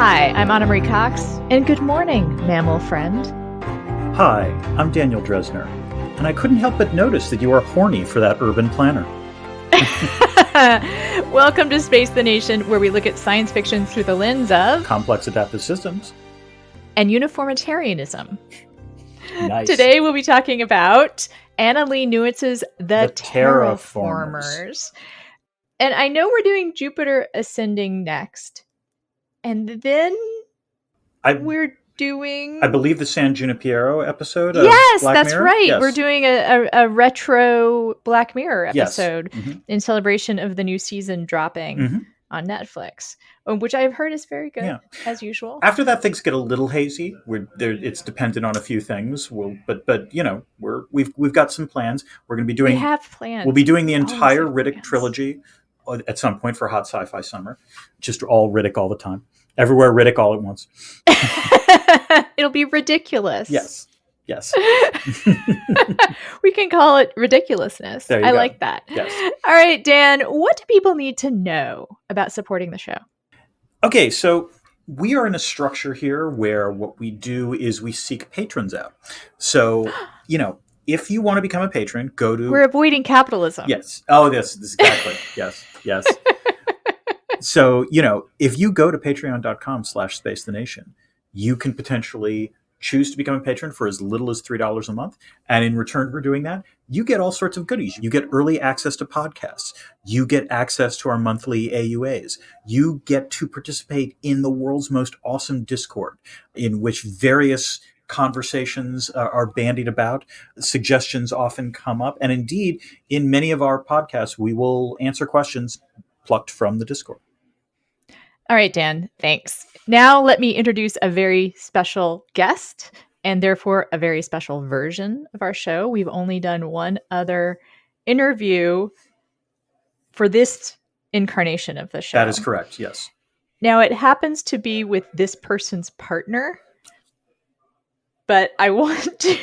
Hi, I'm Anna-Marie Cox, and good morning, mammal friend. Hi, I'm Daniel Dresner, and I couldn't help but notice that you are horny for that urban planner. Welcome to Space the Nation, where we look at science fiction through the lens of complex adaptive systems and uniformitarianism. Nice. Today we'll be talking about Annalee Newitz's The Terraformers. And I know we're doing Jupiter Ascending next. And then we're doing... I believe the San Junipero episode of Yes, Black that's Mirror? right. Yes. We're doing a retro Black Mirror episode Yes. in celebration of the new season dropping on Netflix, which I've heard is very good, as usual. After that, things get a little hazy. It's dependent on a few things. But you know, we've got some plans. We're going to be doing. We have plans. We'll be doing the entire Always Riddick plans. trilogy at some point for Hot Sci-Fi Summer. Just all Riddick all the time. Everywhere Riddick all at once. It'll be ridiculous. Yes. We can call it ridiculousness. There you I go. like that. Yes. All right, Dan, what do people need to know about supporting the show? Okay, so we are in a structure here where what we do is we seek patrons out. So, you know, if you want to become a patron, go to... We're avoiding capitalism. Yes. Oh, yes, exactly. Yes. So, you know, if you go to patreon.com/spacethenation, you can potentially choose to become a patron for as little as $3 a month. And in return for doing that, you get all sorts of goodies. You get early access to podcasts. You get access to our monthly AUAs. You get to participate in the world's most awesome Discord, in which various conversations are bandied about. Suggestions often come up. And indeed, in many of our podcasts, we will answer questions plucked from the Discord. All right, Dan, thanks. Now let me introduce a very special guest and therefore a very special version of our show. We've only done one other interview for this incarnation of the show. That is correct, yes. Now it happens to be with this person's partner, but I want to...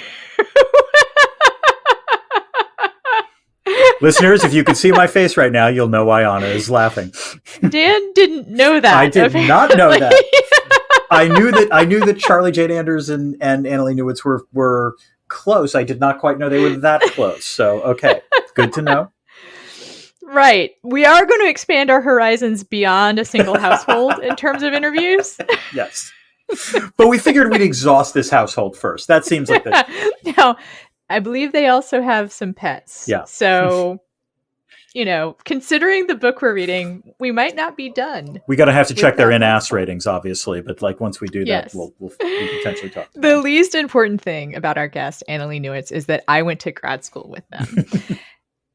Listeners, if you could see my face right now, you'll know why Anna is laughing. Dan didn't know that. I did not know that. I knew that Charlie Jane Anders and Annalee Newitz were close. I did not quite know they were that close. So, okay, good to know. Right. We are going to expand our horizons beyond a single household in terms of interviews. Yes. But we figured we'd exhaust this household first. That seems like the... Now, I believe they also have some pets. Yeah. So, you know, considering the book we're reading, we might not be done. We got to have to check their in-ass ratings, obviously. But like once we do that, Yes. we'll potentially talk to The them. least important thing about our guest, Annalee Newitz, is that I went to grad school with them.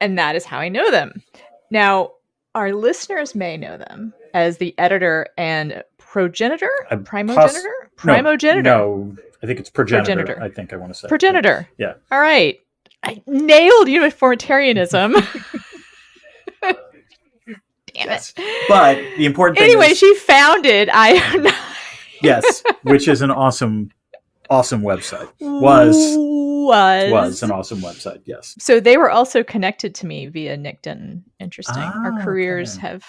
And that is how I know them. Now, our listeners may know them as the editor and progenitor? Primogenitor? No, I think it's progenitor. I think I want to say. Progenitor. Yeah. All right. I nailed uniformitarianism. Damn Yes. it. But the important thing Anyway, is... she founded Yes, which is an awesome website. Was an awesome website, yes. So they were also connected to me via Nick Denton. Interesting. Our careers have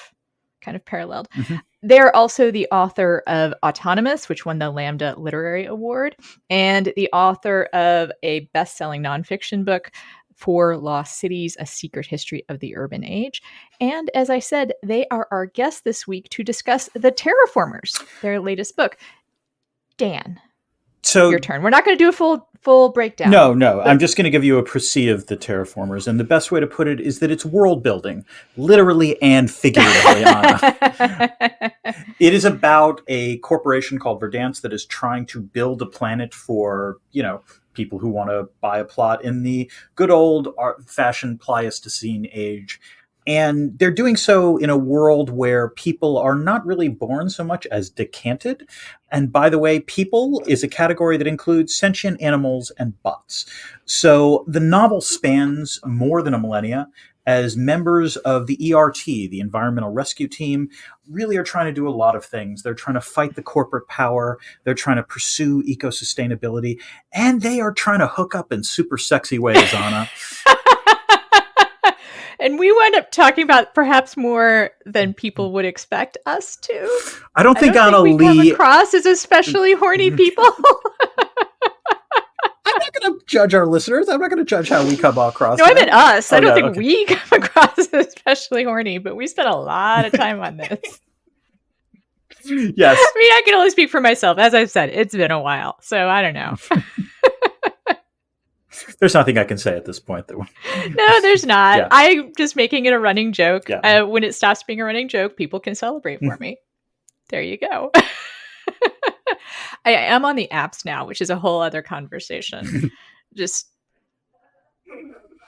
kind of paralleled. Mm-hmm. They're also the author of Autonomous, which won the Lambda Literary Award, and the author of a best-selling nonfiction book, For Lost Cities, A Secret History of the Urban Age. And as I said, they are our guests this week to discuss The Terraformers, their latest book. Dan, so your turn. We're not going to do a full breakdown. No. I'm just going to give you a précis of The Terraformers. And the best way to put it is that it's world building, literally and figuratively, Anna. It is about a corporation called Verdance that is trying to build a planet for, you know, people who want to buy a plot in the good old fashioned Pleistocene age. And they're doing so in a world where people are not really born so much as decanted. And by the way, people is a category that includes sentient animals and bots. So the novel spans more than a millennia as members of the ERT, the Environmental Rescue Team, really are trying to do a lot of things. They're trying to fight the corporate power. They're trying to pursue eco-sustainability. And they are trying to hook up in super sexy ways, Anna. And we wound up talking about perhaps more than people would expect us to. I don't think we come across as especially horny people. I'm not going to judge our listeners. I'm not going to judge how we come across. No, I meant us. I don't think we come across as especially horny, but we spent a lot of time on this. Yes. I mean, I can only speak for myself. As I've said, it's been a while, so I don't know. There's nothing I can say at this point. No, there's not. Yeah. I'm just making it a running joke. Yeah. When it stops being a running joke, people can celebrate for me. There you go. I am on the apps now, which is a whole other conversation.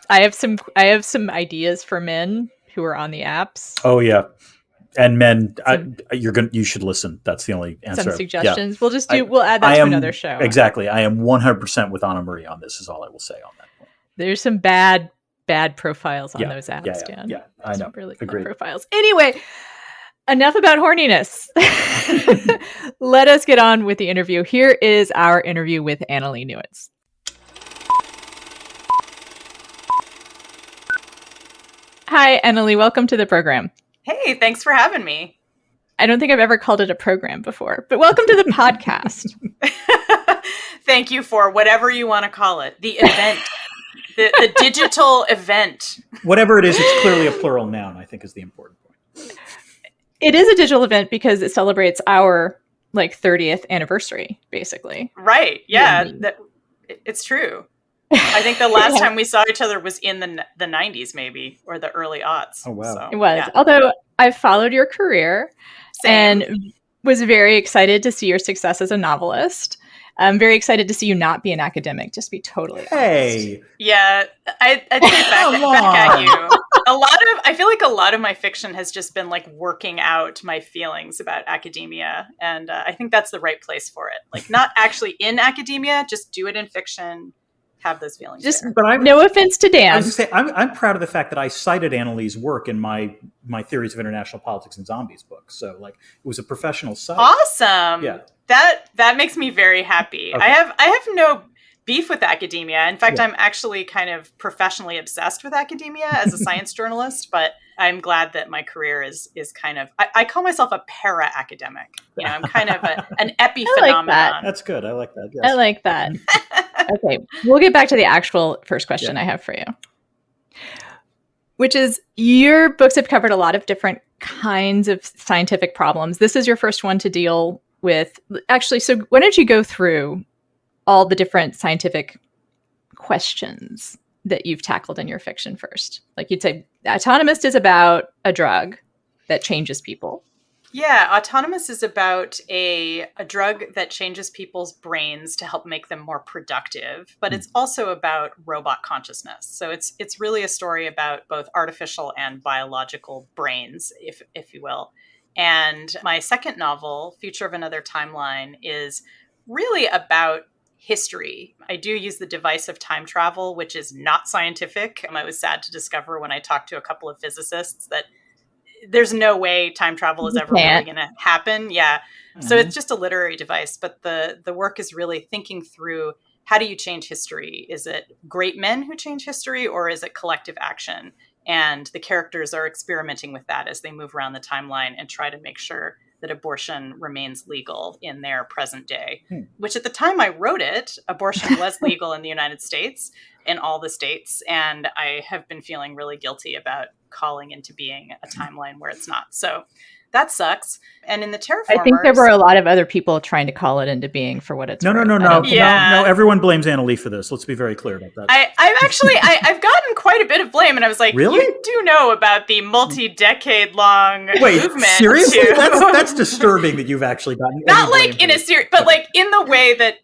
I have some ideas for men who are on the apps. Oh yeah. And men, you should listen. That's the only answer. Some suggestions. Yeah. We'll add that to another show. Exactly. I am 100% with Anna-Marie on this is all I will say on that point. There's some bad profiles on those apps, Dan. Yeah, I know. Really good profiles. Anyway, enough about horniness. Let us get on with the interview. Here is our interview with Annalee Newitz. Hi, Annalee. Welcome to the program. Hey, thanks for having me. I don't think I've ever called it a program before, but welcome to the podcast. Thank you for whatever you want to call it. The event, the digital event. Whatever it is, it's clearly a plural noun, I think is the important point. It is a digital event because it celebrates our 30th anniversary, basically. Right. Yeah, it's true. I think the last time we saw each other was in the 90s, maybe, or the early aughts. Oh, wow. So, it was. Yeah. Although I've followed your career and was very excited to see your success as a novelist. I'm very excited to see you not be an academic, just be totally honest. Yeah, I'd say back at you. I feel like a lot of my fiction has just been working out my feelings about academia. And I think that's the right place for it. Not actually in academia, just do it in fiction. Have those feelings. No offense to Dan. I was going to say, I'm proud of the fact that I cited Annalee's work in my Theories of International Politics and Zombies book. So it was a professional cite. Awesome. Yeah. That makes me very happy. Okay. I have no beef with academia. In fact, I'm actually kind of professionally obsessed with academia as a science journalist, but I'm glad that my career is kind of, I call myself a para-academic. I'm kind of an epiphenomenon. That. That's good. I like that. Yes. I like that. Okay, we'll get back to the actual first question I have for you, which is your books have covered a lot of different kinds of scientific problems. This is your first one to deal with. Actually, so why don't you go through all the different scientific questions that you've tackled in your fiction first? You'd say, Autonomist is about a drug that changes people. Yeah, Autonomous is about a drug that changes people's brains to help make them more productive, but it's also about robot consciousness. So it's really a story about both artificial and biological brains, if you will. And my second novel, Future of Another Timeline, is really about history. I do use the device of time travel, which is not scientific. I was sad to discover when I talked to a couple of physicists that there's no way time travel is ever really going to happen. Yeah. Mm-hmm. So it's just a literary device, but the work is really thinking through, how do you change history? Is it great men who change history, or is it collective action? And the characters are experimenting with that as they move around the timeline and try to make sure that abortion remains legal in their present day, which at the time I wrote it, abortion was legal in the United States, in all the states. And I have been feeling really guilty about calling into being a timeline where it's not. So that sucks. And in the Terraformers, I think there were a lot of other people trying to call it into being for what it's worth. No. Yeah. No, everyone blames Annalee for this. Let's be very clear about that. I've gotten quite a bit of blame, and I was like, really? You do know about the multi-decade long movement. Seriously? That's disturbing that you've actually gotten not in a series, but in the way that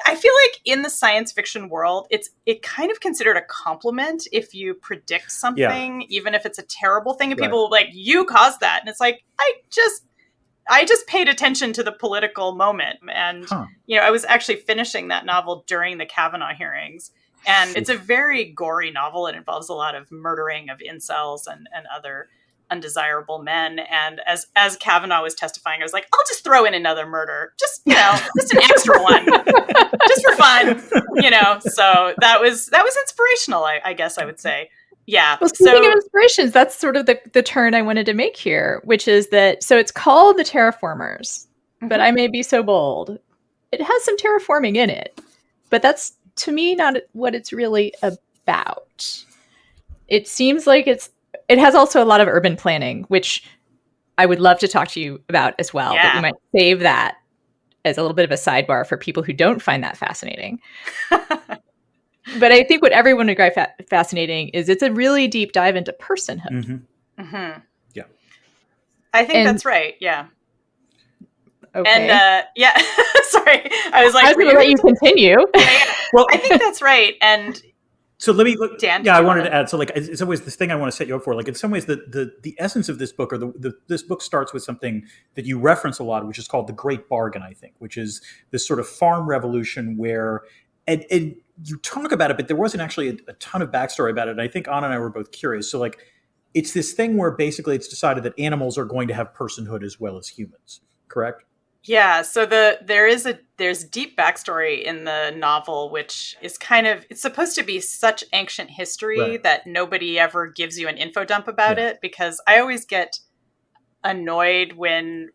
I feel like in the science fiction world, it kind of considered a compliment if you predict something, even if it's a terrible thing, and people will be like, you caused that. And it's like, I just paid attention to the political moment. And, I was actually finishing that novel during the Kavanaugh hearings. And it's a very gory novel. It involves a lot of murdering of incels and other undesirable men. And as Kavanaugh was testifying, I was like, I'll just throw in another murder. Just, just an extra one. Just for fun. So that was inspirational, I guess I would say. Yeah. Well, speaking of inspirations, that's sort of the turn I wanted to make here, which is that, so it's called the Terraformers, but I may be so bold. It has some terraforming in it, but that's, to me, not what it's really about. It seems like it has also a lot of urban planning, which I would love to talk to you about as well, but we might save that as a little bit of a sidebar for people who don't find that fascinating. But I think what everyone would find fascinating is it's a really deep dive into personhood. Yeah. I think that's right. Yeah. Okay. And yeah, sorry. I was going to let you continue. Yeah. Well, I think that's right. And so let me look. Dan, I wanted to add. So, like, in some ways, this thing I want to set you up for, like, in some ways, the essence of this book, or this book starts with something that you reference a lot, which is called the Great Bargain, I think, which is this sort of farm revolution where, and you talk about it, but there wasn't actually a ton of backstory about it. And I think Anna and I were both curious. So, like, it's this thing where basically it's decided that animals are going to have personhood as well as humans, correct? Yeah, so there's deep backstory in the novel, which is it's supposed to be such ancient history that nobody ever gives you an info dump about it, because I always get annoyed when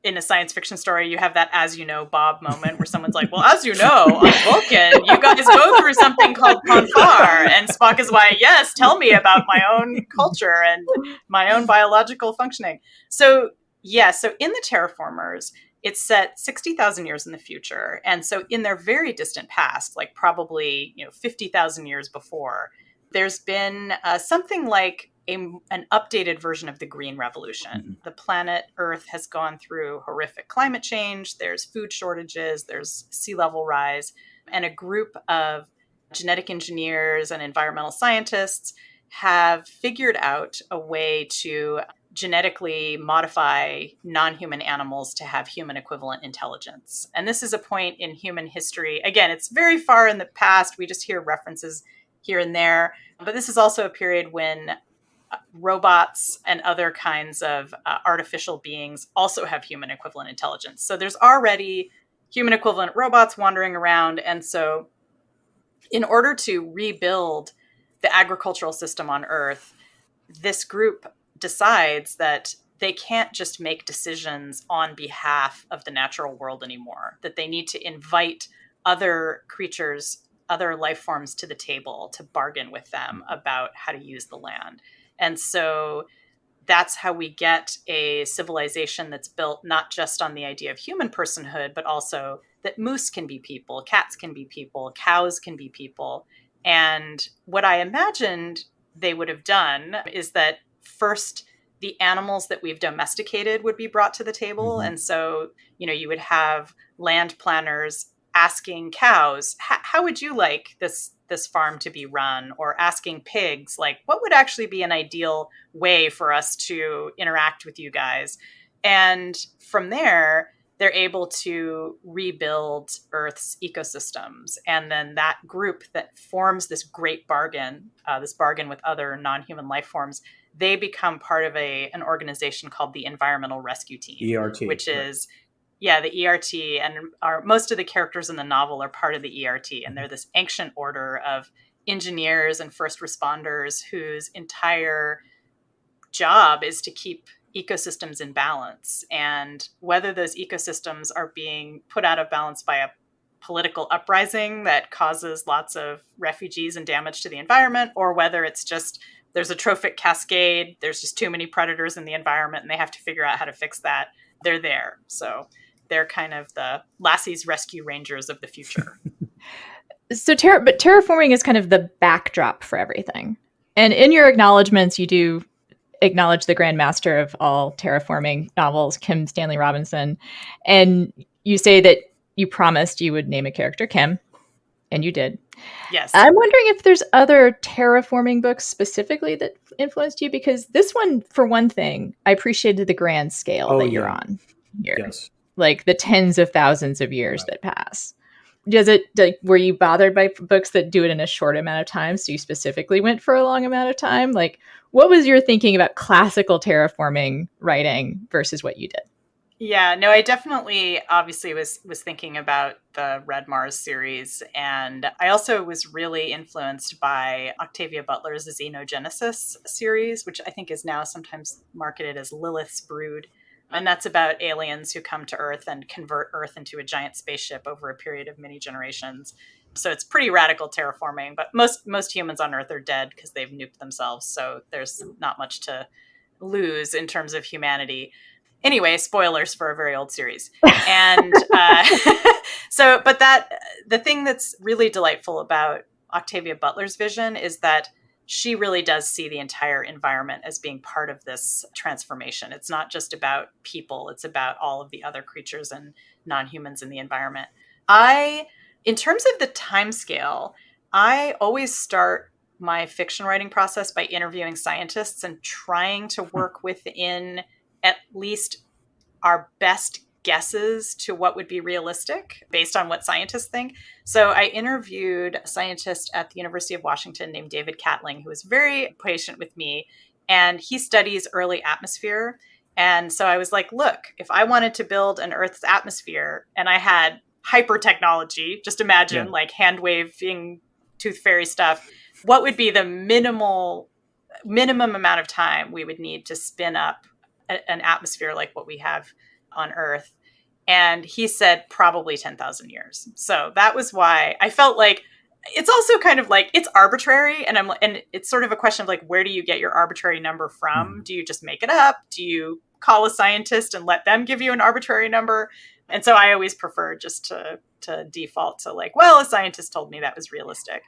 in a science fiction story you have that "as you know, Bob" moment where someone's like, well, as you know, on Vulcan, you guys go through something called Ponfar, and Spock is like, yes, tell me about my own culture and my own biological functioning. So yeah, so in the Terraformers, it's set 60,000 years in the future. And so in their very distant past, like probably 50,000 years before, there's been something like an updated version of the Green Revolution. The planet Earth has gone through horrific climate change. There's food shortages. There's sea level rise. And a group of genetic engineers and environmental scientists have figured out a way to genetically modify non-human animals to have human equivalent intelligence. And this is a point in human history. Again, it's very far in the past. We just hear references here and there. But this is also a period when robots and other kinds of artificial beings also have human equivalent intelligence. So there's already human equivalent robots wandering around. And so in order to rebuild the agricultural system on Earth, this group decides that they can't just make decisions on behalf of the natural world anymore, that they need to invite other creatures, other life forms to the table to bargain with them about how to use the land. And so that's how we get a civilization that's built not just on the idea of human personhood, but also that moose can be people, cats can be people, cows can be people. And what I imagined they would have done is that first, the animals that we've domesticated would be brought to the table. And so, you would have land planners asking cows, how would you like this farm to be run? Or asking pigs, like, what would actually be an ideal way for us to interact with you guys? And from there, they're able to rebuild Earth's ecosystems. And then that group that forms this great bargain, this bargain with other non-human life forms, they become part of an organization called the Environmental Rescue Team, ERT, which is, the ERT. And most of the characters in the novel are part of the ERT. And they're this ancient order of engineers and first responders whose entire job is to keep ecosystems in balance. And whether those ecosystems are being put out of balance by a political uprising that causes lots of refugees and damage to the environment, or whether it's just there's a trophic cascade, there's just too many predators in the environment and they have to figure out how to fix that, they're there. So they're kind of the Lassie's Rescue Rangers of the future. So but terraforming is kind of the backdrop for everything. And in your acknowledgments, you do acknowledge the grandmaster of all terraforming novels, Kim Stanley Robinson. And you say that you promised you would name a character Kim, and you did. Yes. I'm wondering if there's other terraforming books specifically that influenced you, because this one, for one thing, I appreciated the grand scale that you're on here. Yes. Like the tens of thousands of years that pass. Were you bothered by books that do it in a short amount of time, so you specifically went for a long amount of time? Like, what was your thinking about classical terraforming writing versus what you did? Yeah, no, I definitely obviously was thinking about the Red Mars series, and I also was really influenced by Octavia Butler's Xenogenesis series, which I think is now sometimes marketed as Lilith's Brood. And that's about aliens who come to Earth and convert Earth into a giant spaceship over a period of many generations. So it's pretty radical terraforming, but most humans on Earth are dead because they've nuked themselves. So there's not much to lose in terms of humanity. Anyway, spoilers for a very old series. And but the thing that's really delightful about Octavia Butler's vision is that she really does see the entire environment as being part of this transformation. It's not just about people, it's about all of the other creatures and non-humans in the environment. In terms of the timescale, I always start my fiction writing process by interviewing scientists and trying to work within at least our best guesses to what would be realistic based on what scientists think. So I interviewed a scientist at the University of Washington named David Catling, who was very patient with me, and he studies early atmosphere. And so I was like, look, if I wanted to build an Earth's atmosphere and I had hyper technology, just imagine like hand waving tooth fairy stuff, what would be the minimum amount of time we would need to spin up an atmosphere like what we have on Earth? And he said probably 10,000 years. So that was why I felt like it's also kind of like it's arbitrary, and it's sort of a question of like, where do you get your arbitrary number from? Mm-hmm. Do you just make it up? Do you call a scientist and let them give you an arbitrary number? And so I always prefer just to default to like, well, a scientist told me that was realistic.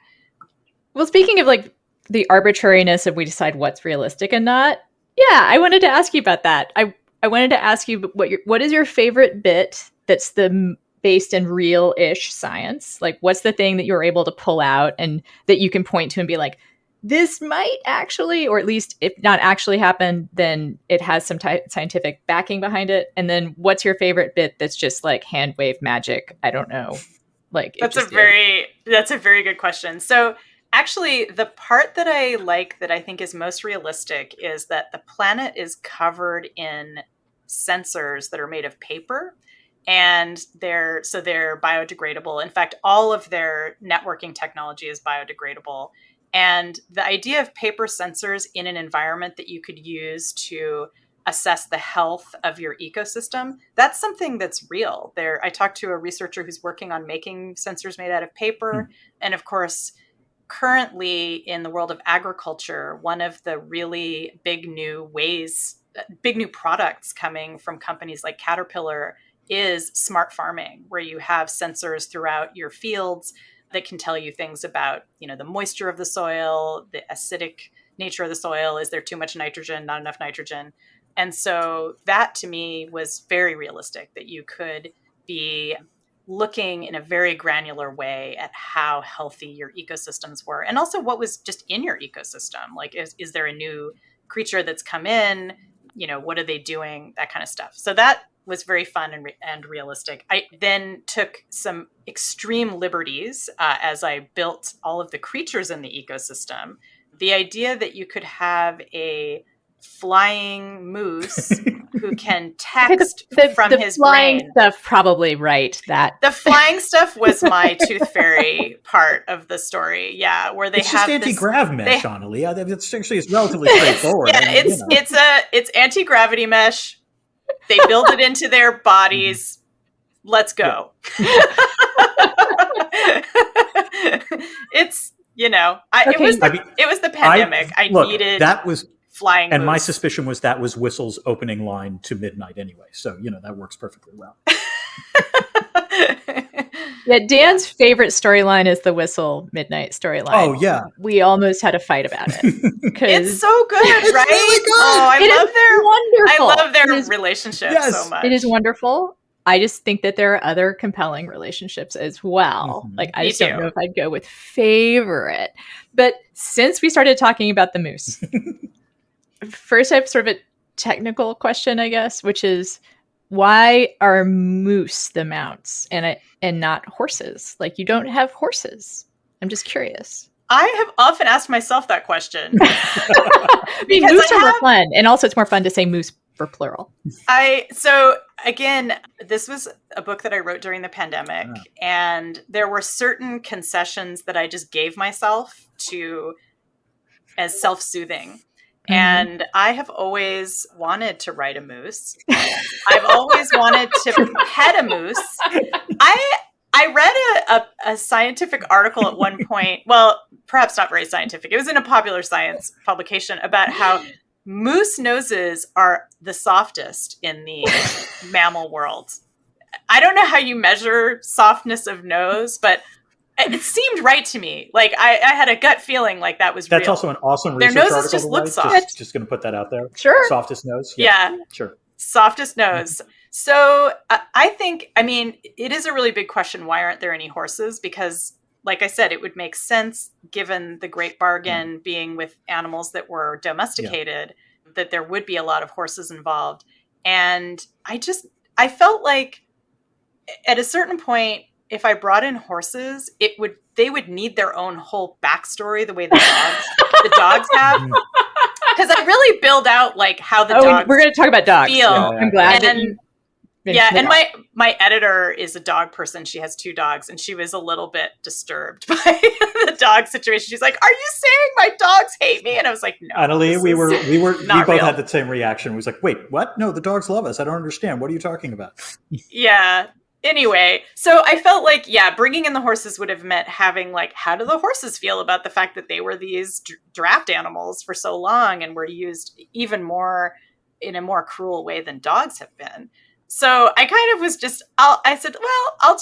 Well, speaking of like the arbitrariness of we decide what's realistic and not, yeah, I wanted to ask you about that. I wanted to ask you what is your favorite bit that's based in real-ish science? Like, what's the thing that you're able to pull out and that you can point to and be like, this might actually, or at least if not actually happen, then it has some scientific backing behind it. And then what's your favorite bit that's just like hand wave magic? I don't know. Like that's a very good question. So actually, the part that I like that I think is most realistic is that the planet is covered in sensors that are made of paper, and they're biodegradable. In fact, all of their networking technology is biodegradable. And the idea of paper sensors in an environment that you could use to assess the health of your ecosystem, that's something that's real. I talked to a researcher who's working on making sensors made out of paper. And of course, currently in the world of agriculture, one of the really big new products coming from companies like Caterpillar is smart farming, where you have sensors throughout your fields that can tell you things about, the moisture of the soil, the acidic nature of the soil. Is there too much nitrogen, not enough nitrogen? And so that to me was very realistic, that you could be looking in a very granular way at how healthy your ecosystems were, and also what was just in your ecosystem. Like, is there a new creature that's come in? What are they doing? That kind of stuff. So that was very fun and realistic. I then took some extreme liberties as I built all of the creatures in the ecosystem. The idea that you could have a flying moose who can text from his flying brain. Stuff probably right. That the flying stuff was my tooth fairy part of the story. Yeah, where they it's have just anti-grav mesh, Annalee. It's actually relatively straightforward. Yeah, it's anti-gravity mesh. They build it into their bodies. Let's go. It's it was the pandemic. I needed that was flying. And moose. my suspicion was that was Whistle's opening line to Midnight anyway. So that works perfectly well. Yeah, Dan's favorite storyline is the Whistle Midnight storyline. Oh yeah, we almost had a fight about it. It's so good, right? Really good. Oh, I love their wonderful relationship so much. It is wonderful. I just think that there are other compelling relationships as well. Mm-hmm. Like, I just don't know if I'd go with favorite. But since we started talking about the moose, first I have sort of a technical question, I guess, which is, why are moose the mounts and not horses? Like, you don't have horses. I'm just curious. I have often asked myself that question. I mean, moose are more fun. And also it's more fun to say moose for plural. So again, this was a book that I wrote during the pandemic, and there were certain concessions that I just gave myself to as self-soothing. Mm-hmm. And I have always wanted to ride a moose. I've always wanted to pet a moose. I read a scientific article at one point. Well, perhaps not very scientific. It was in a popular science publication about how moose noses are the softest in the mammal world. I don't know how you measure softness of nose, but it seemed right to me. Like I had a gut feeling like that was That's real. also an awesome Their research noses article. just look soft. Just going to put that out there. Sure. Softest nose. Yeah. Sure. Softest nose. So I think, I mean, it is a really big question. Why aren't there any horses? Because like I said, it would make sense given the great bargain being with animals that were domesticated, that there would be a lot of horses involved. And I felt like at a certain point, if I brought in horses, they would need their own whole backstory, the way the dogs have. Because I really build out like how the dogs we're going to talk about dogs. feel. I'm glad and my editor is a dog person. She has 2 dogs, and she was a little bit disturbed by the dog situation. She's like, "Are you saying my dogs hate me?" And I was like, "No." Annalee, we both real. had the same reaction. We was like, "Wait, what? No, the dogs love us. I don't understand. What are you talking about?" Yeah. Anyway, so I felt like, bringing in the horses would have meant having like, how do the horses feel about the fact that they were these draft animals for so long and were used even more in a more cruel way than dogs have been. So I kind of was I said, well,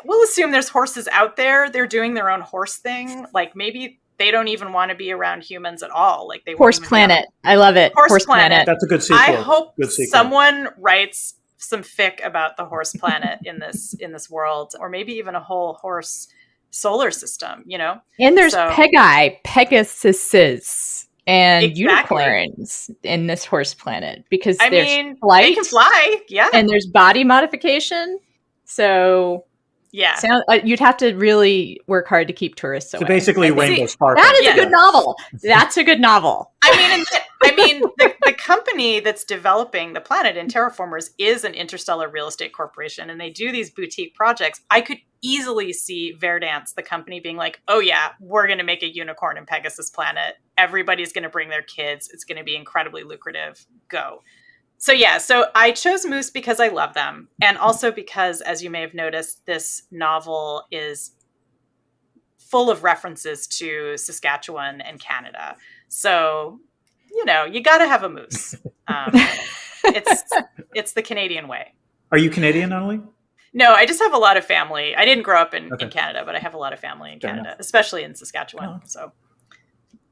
we'll assume there's horses out there. They're doing their own horse thing. Like maybe they don't even want to be around humans at all. Like they Horse Planet. I love it. Horse Planet. That's a good sequel. I hope someone writes some fic about the horse planet in this world, or maybe even a whole horse solar system, you know? And there's Pegasuses and unicorns in this horse planet because they can fly. Yeah. And there's body modification. So you'd have to really work hard to keep tourists away. So basically Rainbow Sparkle. That is a good novel. That's a good novel. I mean, the company that's developing the planet in Terraformers is an interstellar real estate corporation, and they do these boutique projects. I could easily see Verdance, the company, being like, "Oh yeah, we're going to make a unicorn in Pegasus Planet. Everybody's going to bring their kids. It's going to be incredibly lucrative. Go." So I chose moose because I love them, and also because, as you may have noticed, this novel is full of references to Saskatchewan and Canada. So, you know, you got to have a moose. It's the Canadian way. Are you Canadian, Annalee? No, I just have a lot of family. I didn't grow up in Canada, but I have a lot of family in Canada, especially in Saskatchewan. So,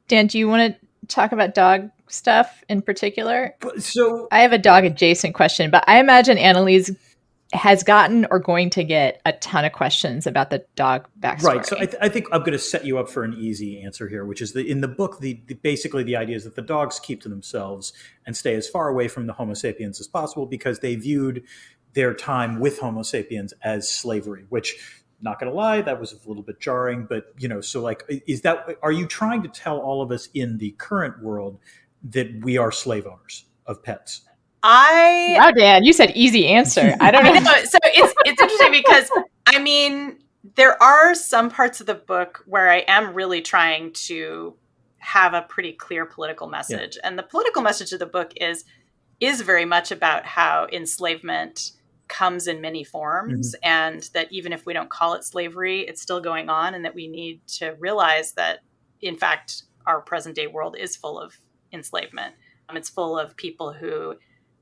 Dan, do you want to talk about dog stuff in particular? So I have a dog adjacent question, but I imagine Annalee's has gotten or going to get a ton of questions about the dog backstory. Right. So I think I'm going to set you up for an easy answer here, which is in the book, basically the idea is that the dogs keep to themselves and stay as far away from the Homo sapiens as possible because they viewed their time with Homo sapiens as slavery, which, not going to lie, that was a little bit jarring. But, you know, so like, are you trying to tell all of us in the current world that we are slave owners of pets? Wow, Dan, you said easy answer. I don't know. So it's interesting because, I mean, there are some parts of the book where I am really trying to have a pretty clear political message. Yeah. And the political message of the book is very much about how enslavement comes in many forms, and that even if we don't call it slavery, it's still going on, and that we need to realize that, in fact, our present day world is full of enslavement. It's full of people who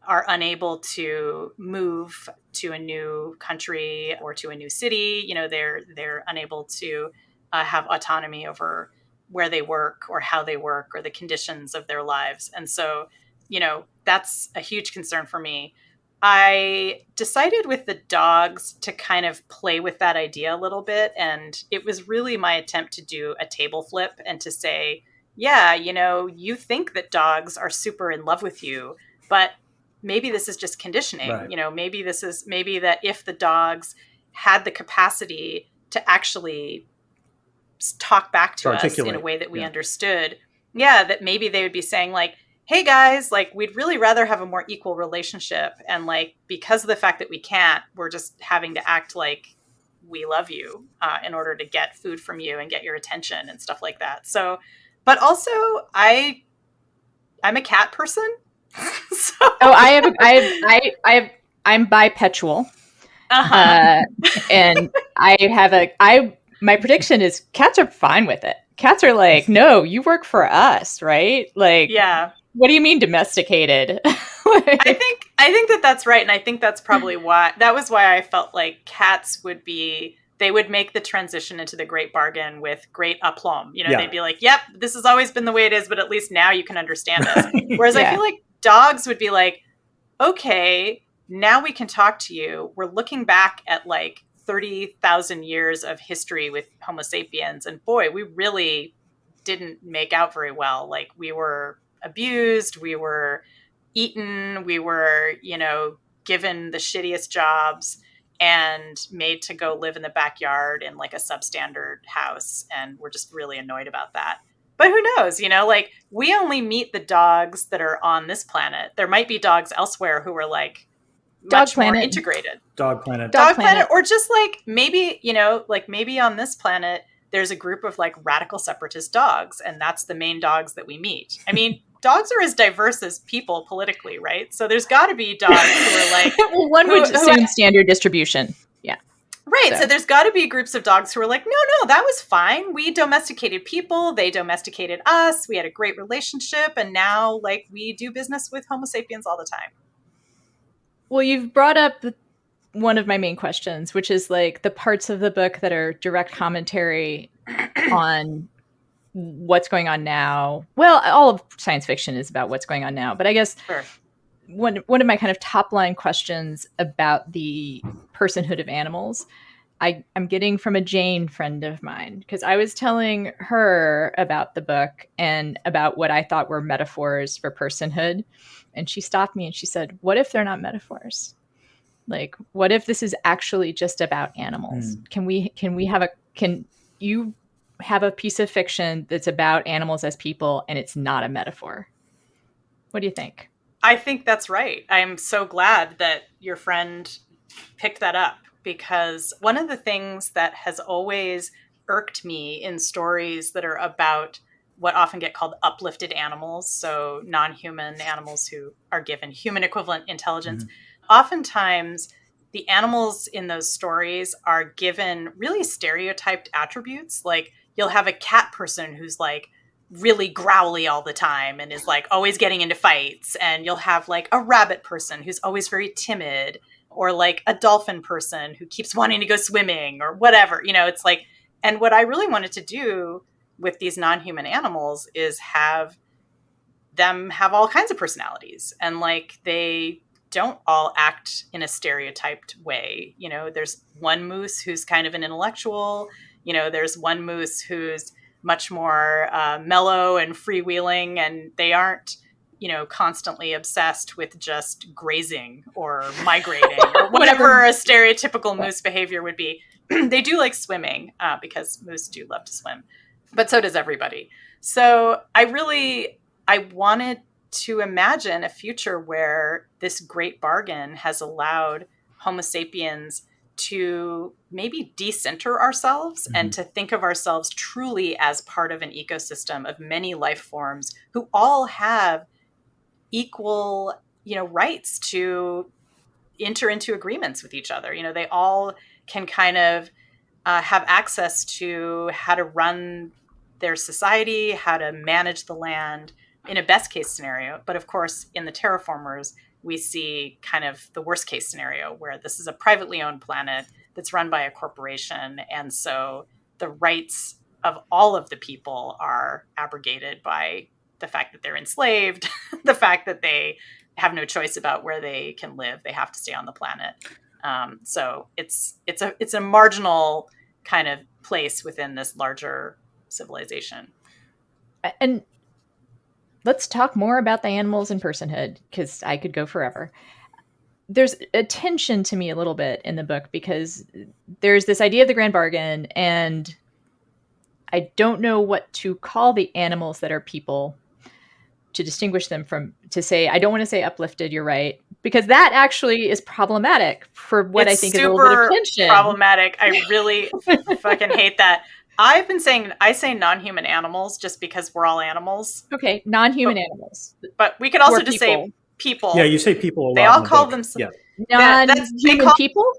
are unable to move to a new country or to a new city. You know, they're unable to have autonomy over where they work or how they work or the conditions of their lives. And so, you know, that's a huge concern for me. I decided with the dogs to kind of play with that idea a little bit. And it was really my attempt to do a table flip and to say, yeah, you know, you think that dogs are super in love with you, but maybe this is just conditioning. Right. You know, maybe that if the dogs had the capacity to actually talk back to us in a way that we understood, that maybe they would be saying like, hey guys, like we'd really rather have a more equal relationship. And like, because of the fact that we can't, we're just having to act like we love you in order to get food from you and get your attention and stuff like that. So, but also I'm a cat person. So, Oh, I'm bipetual. And my prediction is cats are fine with it. Cats are like, no, you work for us, right? Like, yeah. What do you mean domesticated? I think that that's right. And I think that's probably why I felt like cats they would make the transition into the great bargain with great aplomb. You know, Yeah. they'd be like, yep, this has always been the way it is, but at least now you can understand us. Whereas Yeah. I feel like dogs would be like, okay, now we can talk to you. We're looking back at like 30,000 years of history with Homo sapiens. And boy, we really didn't make out very well. Like we were abused, we were eaten, we were, you know, given the shittiest jobs and made to go live in the backyard in like a substandard house. And we're just really annoyed about that. But who knows, you know, like we only meet the dogs that are on this planet. There might be dogs elsewhere who are like much more integrated. Dog planet. Dog planet. Or just like maybe, you know, like maybe on this planet, there's a group of like radical separatist dogs, and that's the main dogs that we meet. I mean, dogs are as diverse as people politically, right? So there's got to be dogs who are like, well, one would assume standard distribution. Yeah. Right. So there's got to be groups of dogs who are like, no, that was fine. We domesticated people. They domesticated us. We had a great relationship. And now like we do business with Homo sapiens all the time. Well, you've brought up one of my main questions, which is like the parts of the book that are direct commentary on what's going on now. Well, all of science fiction is about what's going on now, but I guess one of my kind of top line questions about the personhood of animals, I'm getting from a Jane friend of mine, because I was telling her about the book and about what I thought were metaphors for personhood. And she stopped me and she said, what if they're not metaphors? Like, what if this is actually just about animals? Can you have a piece of fiction that's about animals as people and it's not a metaphor? What do you think? I think that's right. I'm so glad that your friend picked that up, because one of the things that has always irked me in stories that are about what often get called uplifted animals, so non-human animals who are given human equivalent intelligence, oftentimes the animals in those stories are given really stereotyped attributes. Like you'll have a cat person who's like really growly all the time and is like always getting into fights. And you'll have like a rabbit person who's always very timid, or like a dolphin person who keeps wanting to go swimming or whatever. You know, it's like, and what I really wanted to do with these non-human animals is have them have all kinds of personalities, and like they don't all act in a stereotyped way. You know, there's one moose who's kind of an intellectual, you know, there's one moose who's much more mellow and freewheeling, and they aren't, you know, constantly obsessed with just grazing or migrating or whatever a stereotypical moose behavior would be. They do like swimming because moose do love to swim, but so does everybody. So I wanted to imagine a future where this great bargain has allowed Homo sapiens to maybe decenter ourselves and to think of ourselves truly as part of an ecosystem of many life forms who all have equal, you know, rights to enter into agreements with each other. You know, they all can kind of have access to how to run their society, how to manage the land in a best case scenario. But of course, in the Terraformers, we see kind of the worst case scenario where this is a privately owned planet that's run by a corporation. And so the rights of all of the people are abrogated by the fact that they're enslaved, the fact that they have no choice about where they can live. They have to stay on the planet. So it's a marginal kind of place within this larger civilization. And let's talk more about the animals and personhood, because I could go forever. There's a tension to me a little bit in the book, because there's this idea of the grand bargain, and I don't know what to call the animals that are people. to distinguish them from, to say, I don't want to say uplifted, you're right, because that actually is problematic for what I think is a little bit of tension. Problematic. I really fucking hate that. I've been saying, I say non-human animals just because we're all animals. Okay, non-human animals. But we could also just say people. Yeah, you say people a lot. They all call themselves non-human people?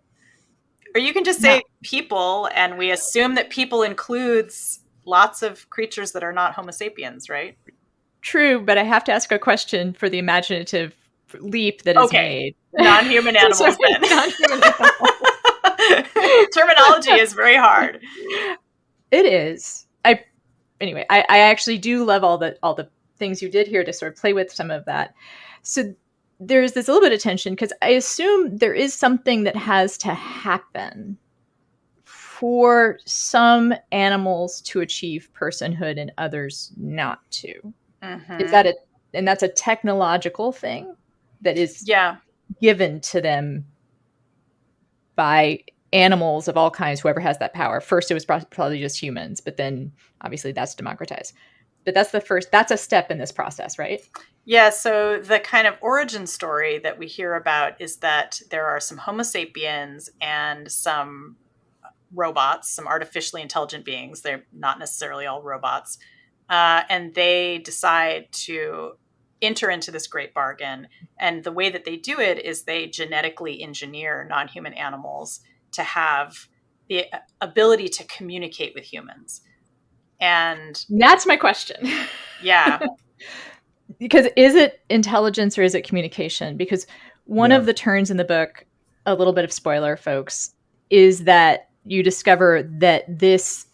Or you can just say people, and we assume that people includes lots of creatures that are not Homo sapiens, right? True, but I have to ask a question for the imaginative leap that is made. Non-human animals then. Non-human animals. Terminology is very hard. It is. I actually do love all the things you did here to sort of play with some of that. So there's this little bit of tension because I assume there is something that has to happen for some animals to achieve personhood and others not to. Mm-hmm. Is that and that's a technological thing that is given to them by animals of all kinds, whoever has that power. First, it was probably just humans, but then obviously that's democratized. But that's a step in this process, right? Yeah, so the kind of origin story that we hear about is that there are some Homo sapiens and some robots, some artificially intelligent beings. They're not necessarily all robots. And they decide to enter into this great bargain. And the way that they do it is they genetically engineer non-human animals to have the ability to communicate with humans. And that's my question. Yeah. Because is it intelligence or is it communication? Because one of the turns in the book, a little bit of spoiler, folks, is that you discover that this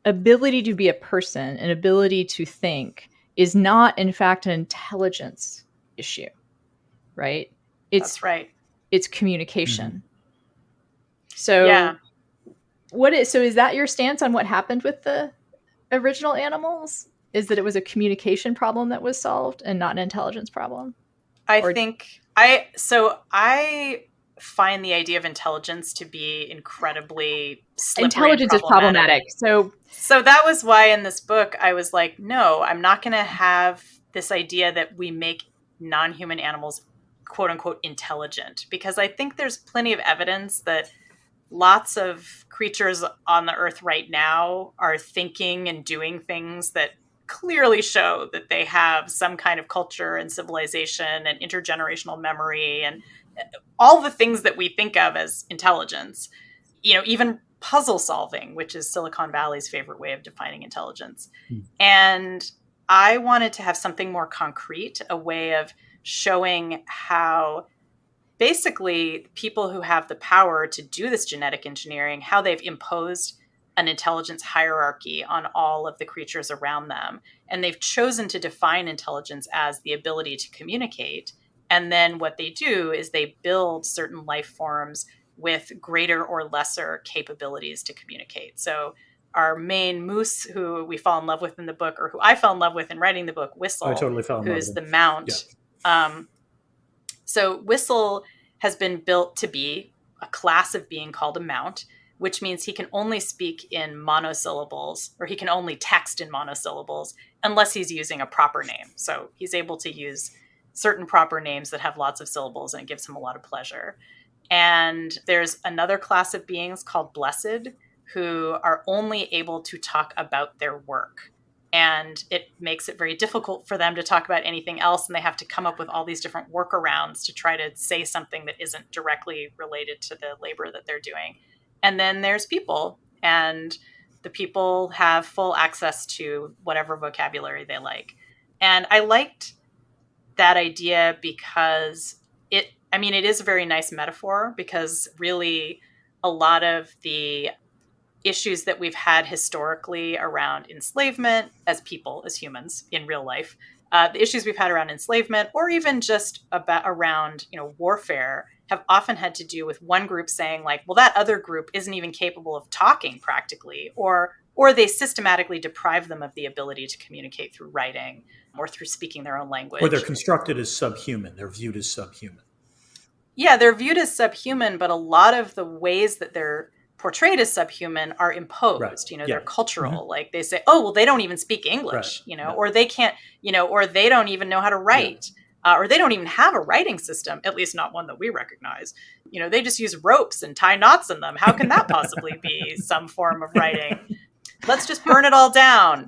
ability to be a person, an ability to think, is not, in fact, an intelligence issue, right? That's right. It's communication. Mm-hmm. So, so is that your stance on what happened with the original animals? Is that it was a communication problem that was solved and not an intelligence problem? I find the idea of intelligence to be incredibly slippery. Intelligence is problematic. So that was why in this book I was like, no, I'm not going to have this idea that we make non-human animals quote unquote intelligent, because I think there's plenty of evidence that lots of creatures on the earth right now are thinking and doing things that clearly show that they have some kind of culture and civilization and intergenerational memory and all the things that we think of as intelligence. You know, even puzzle solving, which is Silicon Valley's favorite way of defining intelligence. And I wanted to have something more concrete, a way of showing how basically people who have the power to do this genetic engineering, how they've imposed an intelligence hierarchy on all of the creatures around them. And they've chosen to define intelligence as the ability to communicate. And then what they do is they build certain life forms with greater or lesser capabilities to communicate. So our main moose, who we fall in love with in the book, or who I fell in love with in writing the book, Whistle, I totally fell in love who is the mount. Yeah. So Whistle has been built to be a class of being called a mount, which means he can only speak in monosyllables, or he can only text in monosyllables unless he's using a proper name. So he's able to use certain proper names that have lots of syllables, and it gives him a lot of pleasure. And there's another class of beings called Blessed, who are only able to talk about their work. And it makes it very difficult for them to talk about anything else. And they have to come up with all these different workarounds to try to say something that isn't directly related to the labor that they're doing. And then there's people, and the people have full access to whatever vocabulary they like. And I liked that idea because it is a very nice metaphor, because really a lot of the issues that we've had historically around enslavement as people, as humans in real life, the issues we've had around enslavement, or even just around, warfare, have often had to do with one group saying like, well, that other group isn't even capable of talking practically, or they systematically deprive them of the ability to communicate through writing or through speaking their own language. Or they're constructed as subhuman. They're viewed as subhuman. Yeah, they're viewed as subhuman, but a lot of the ways that they're portrayed as subhuman are imposed. Right. You know, Yeah. they're cultural. Like they say, oh, well, they don't even speak English, Right. you know, Yeah. or they can't, you know, or they don't even know how to write. Or they don't even have a writing system, at least not one that we recognize. You know, they just use ropes and tie knots in them. How can that possibly be some form of writing? Let's just burn it all down.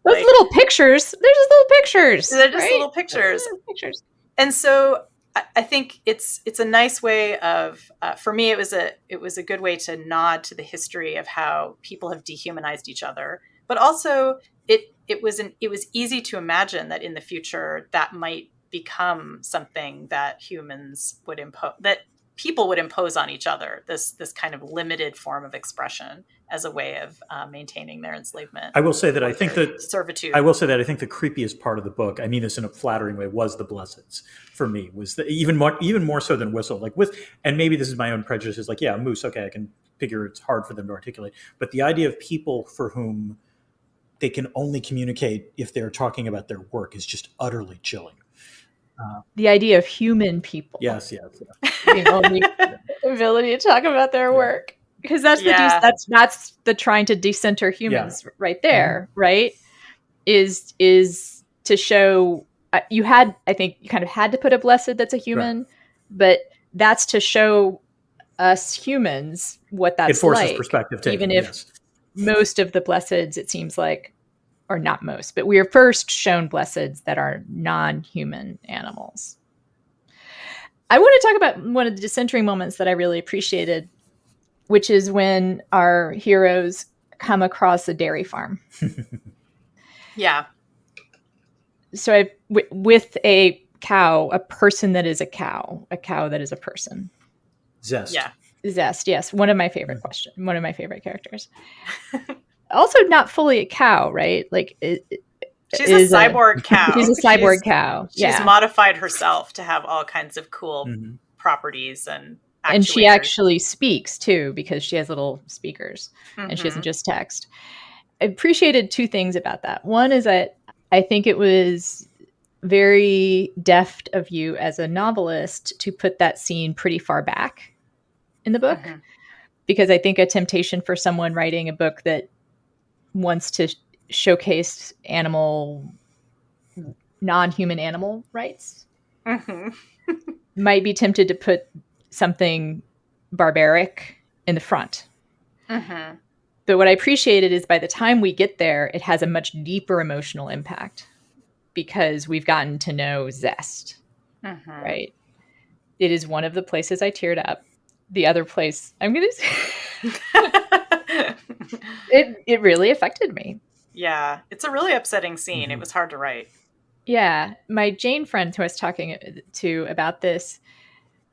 Those little pictures, they're just little pictures. They're just right? little pictures. Pictures. And so I think it's a nice way of, for me, it was a good way to nod to the history of how people have dehumanized each other, but also it was easy to imagine that in the future that might become something that humans would impose, that people would impose on each other, this kind of limited form of expression as a way of maintaining their enslavement. I will say that I think that servitude. I will say that I think the creepiest part of the book, I mean this in a flattering way, was the Blesseds for me. Was even more so than Whistle. Like and maybe this is my own prejudices. Like, yeah, Moose. Okay, I can figure it's hard for them to articulate, but the idea of people for whom they can only communicate if they're talking about their work is just utterly chilling. The idea of human people. Yes. The only ability to talk about their work. Because that's that's the trying to decenter humans right there, right? Is to show I think you kind of had to put a Blessed that's a human, but that's to show us humans what that's like. It forces perspective taking, even if most of the Blesseds, it seems like, or not most, but we are first shown Blesseds that are non-human animals. I want to talk about one of the decentering moments that I really appreciated, which is when our heroes come across a dairy farm. Yeah. So with a cow, a person that is a cow that is a person. Zest. Yeah. Zest, yes. One of my favorite characters. Also not fully a cow, right? Like she's a cyborg cow. She's a cyborg cow. She's modified herself to have all kinds of cool properties and actuators. And she actually speaks too, because she has little speakers and she doesn't just text. I appreciated two things about that. One is that I think it was very deft of you as a novelist to put that scene pretty far back in the book, because I think a temptation for someone writing a book that wants to showcase non-human animal rights might be tempted to put something barbaric in the front. But what I appreciated is by the time we get there, it has a much deeper emotional impact because we've gotten to know Zest, right? It is one of the places I teared up. The other place I'm going to say, it really affected me. Yeah, it's a really upsetting scene. It was hard to write. Yeah, my Jane friend who I was talking to about this,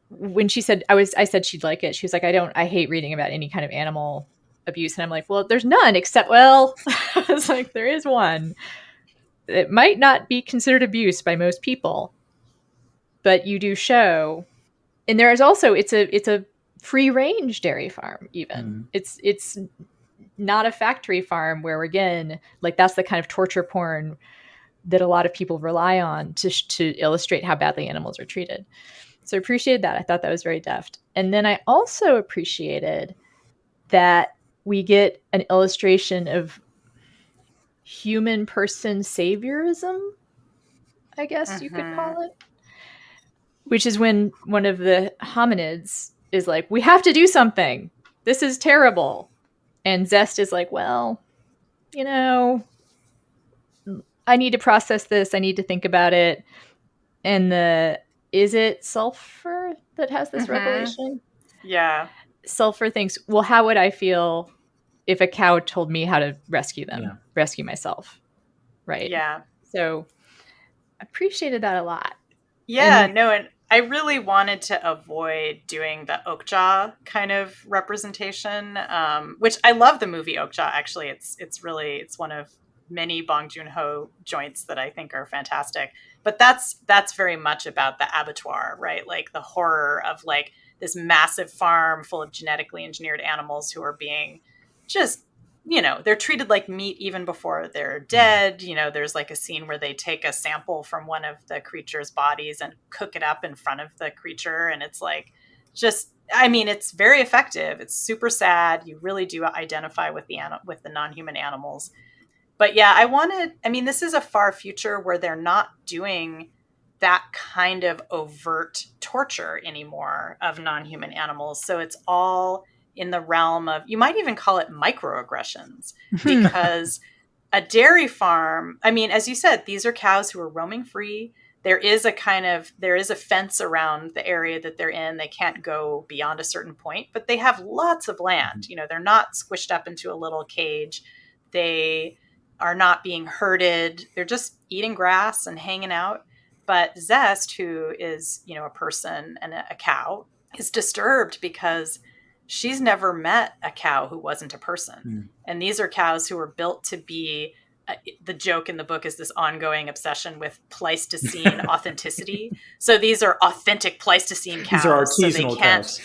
when she said I said she'd like it. She was like, I hate reading about any kind of animal abuse, and I'm like, well, there's none except I was like, there is one. It might not be considered abuse by most people, but you do show, and there is also it's a free range dairy farm. Even it's not a factory farm where, again, like that's the kind of torture porn that a lot of people rely on to illustrate how badly animals are treated. So I appreciated that. I thought that was very deft. And then I also appreciated that we get an illustration of human person saviorism, I guess you could call it, which is when one of the hominids is like, we have to do something. This is terrible. And Zest is like, well, I need to process this. I need to think about it. And is it Sulfur that has this revelation? Yeah. Sulfur thinks, well, how would I feel if a cow told me how to rescue them, rescue myself? Right. Yeah. So I appreciated that a lot. Yeah, and I really wanted to avoid doing the Okja kind of representation, which I love the movie Okja. Actually, it's one of many Bong Joon-ho joints that I think are fantastic. But that's very much about the abattoir, right? Like the horror of like this massive farm full of genetically engineered animals who are being just, they're treated like meat even before they're dead. There's like a scene where they take a sample from one of the creature's bodies and cook it up in front of the creature. And it's like, just, I mean, it's very effective. It's super sad. You really do identify with the non-human animals. But yeah, I mean, this is a far future where they're not doing that kind of overt torture anymore of non-human animals. So it's all in the realm of, you might even call it microaggressions, because a dairy farm, I mean, as you said, these are cows who are roaming free. There is a fence around the area that they're in. They can't go beyond a certain point, but they have lots of land. You know, they're not squished up into a little cage. They are not being herded. They're just eating grass and hanging out. But Zest, who is, you know, a person and a cow, is disturbed because she's never met a cow who wasn't a person. And these are cows who were built to be, the joke in the book is this ongoing obsession with Pleistocene authenticity. So these are authentic Pleistocene cows. These are artisanal cows.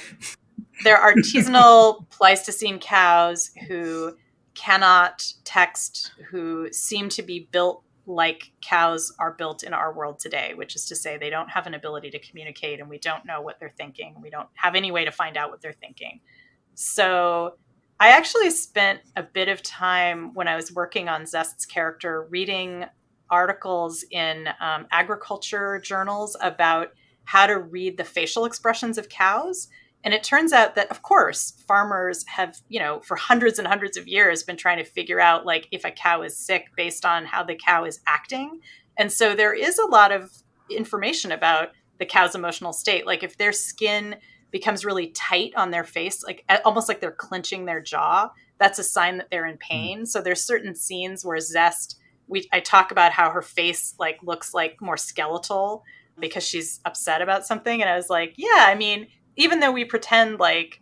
They're artisanal Pleistocene cows who cannot text, who seem to be built like cows are built in our world today, which is to say they don't have an ability to communicate, and we don't know what they're thinking. We don't have any way to find out what they're thinking. So I actually spent a bit of time when I was working on Zest's character reading articles in agriculture journals about how to read the facial expressions of cows. And it turns out that, of course, farmers have, you know, for hundreds and hundreds of years been trying to figure out, like, if a cow is sick based on how the cow is acting. And so there is a lot of information about the cow's emotional state. Like, if their skin becomes really tight on their face, like almost like they're clenching their jaw, that's a sign that they're in pain. So there's certain scenes where Zest, I talk about how her face like looks like more skeletal because she's upset about something. And I was like, yeah, I mean, even though we pretend like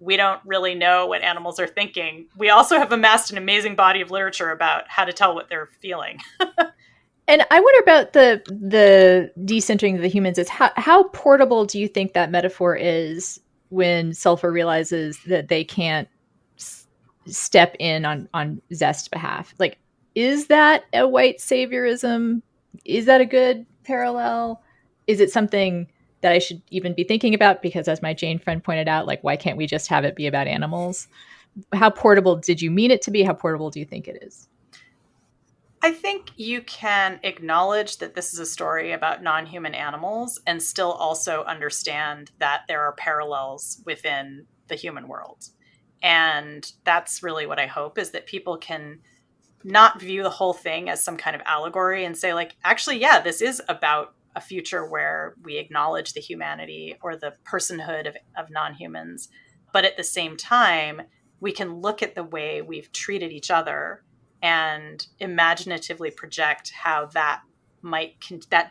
we don't really know what animals are thinking, we also have amassed an amazing body of literature about how to tell what they're feeling. And I wonder about the decentering of the humans. Is how portable do you think that metaphor is when Sulfur realizes that they can't step in on Zest's behalf? Like, is that a white saviorism? Is that a good parallel? Is it something that I should even be thinking about? Because as my Jane friend pointed out, like, why can't we just have it be about animals? How portable did you mean it to be? How portable do you think it is? I think you can acknowledge that this is a story about non-human animals and still also understand that there are parallels within the human world. And that's really what I hope, is that people can not view the whole thing as some kind of allegory and say, like, actually, yeah, this is about a future where we acknowledge the humanity or the personhood of non-humans. But at the same time, we can look at the way we've treated each other and imaginatively project how that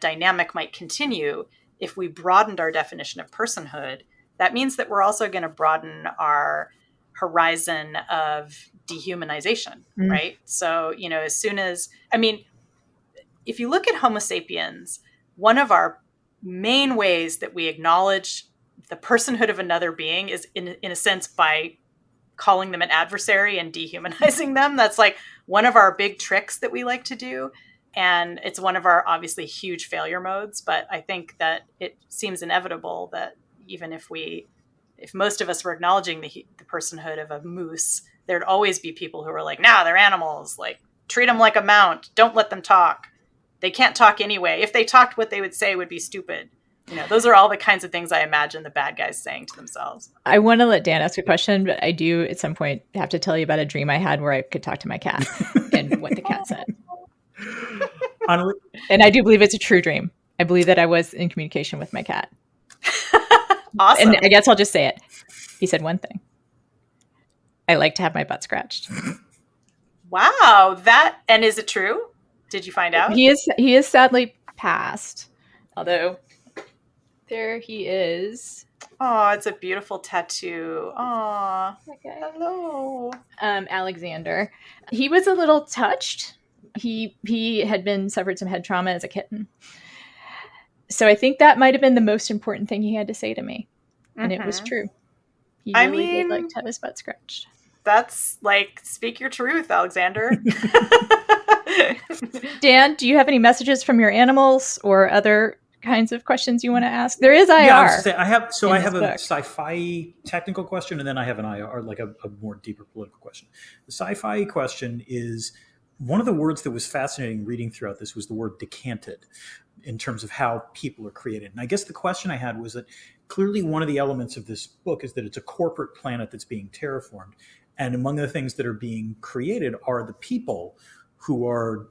dynamic might continue if we broadened our definition of personhood. That means that we're also going to broaden our horizon of dehumanization, right? So, you know, as soon as, I mean, if you look at Homo sapiens, one of our main ways that we acknowledge the personhood of another being is in a sense by calling them an adversary and dehumanizing them. That's like one of our big tricks that we like to do. And it's one of our obviously huge failure modes. But I think that it seems inevitable that even if most of us were acknowledging the personhood of a moose, there'd always be people who are like, nah, they're animals. Like, treat them like a mount. Don't let them talk. They can't talk anyway. If they talked, what they would say would be stupid. You know, those are all the kinds of things I imagine the bad guys saying to themselves. I want to let Dan ask a question, but I do at some point have to tell you about a dream I had where I could talk to my cat and what the cat said. And I do believe it's a true dream. I believe that I was in communication with my cat. Awesome. And I guess I'll just say it. He said one thing. I like to have my butt scratched. Wow. And is it true? Did you find out? He is sadly passed. Although there he is. Oh, it's a beautiful tattoo. Oh, okay. Hello. Alexander. He was a little touched. He had suffered some head trauma as a kitten. So I think that might have been the most important thing he had to say to me. And it was true. He really did like to have his butt scratched. That's like, speak your truth, Alexander. Dan, do you have any messages from your animals or other kinds of questions you want to ask? There is IR. Yeah, I was to say, I have a book. sci-fi technical question, and then I have an IR, like a more deeper political question. The sci-fi question is, one of the words that was fascinating reading throughout this was the word decanted, in terms of how people are created. And I guess the question I had was that clearly one of the elements of this book is that it's a corporate planet that's being terraformed. And among the things that are being created are the people who are,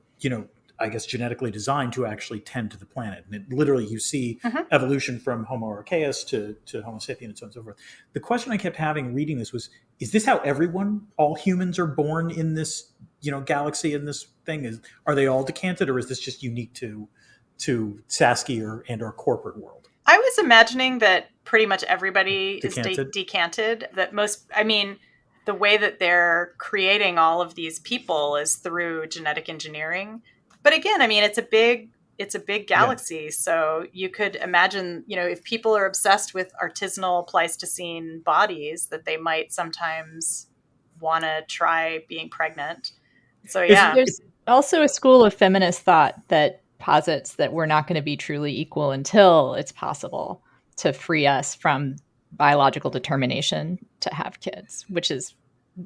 I guess, genetically designed to actually tend to the planet. And it literally, you see evolution from Homo erectus to Homo sapien and so on and so forth. The question I kept having reading this was, is this how all humans are born in this, galaxy, in this thing? Are they all decanted, or is this just unique to Sasky and our corporate world? I was imagining that pretty much everybody Decanted. is decanted. That the way that they're creating all of these people is through genetic engineering. But again, it's a big galaxy. Yeah. So you could imagine, if people are obsessed with artisanal Pleistocene bodies, that they might sometimes want to try being pregnant. So yeah. There's also a school of feminist thought that posits that we're not going to be truly equal until it's possible to free us from biological determination to have kids, which is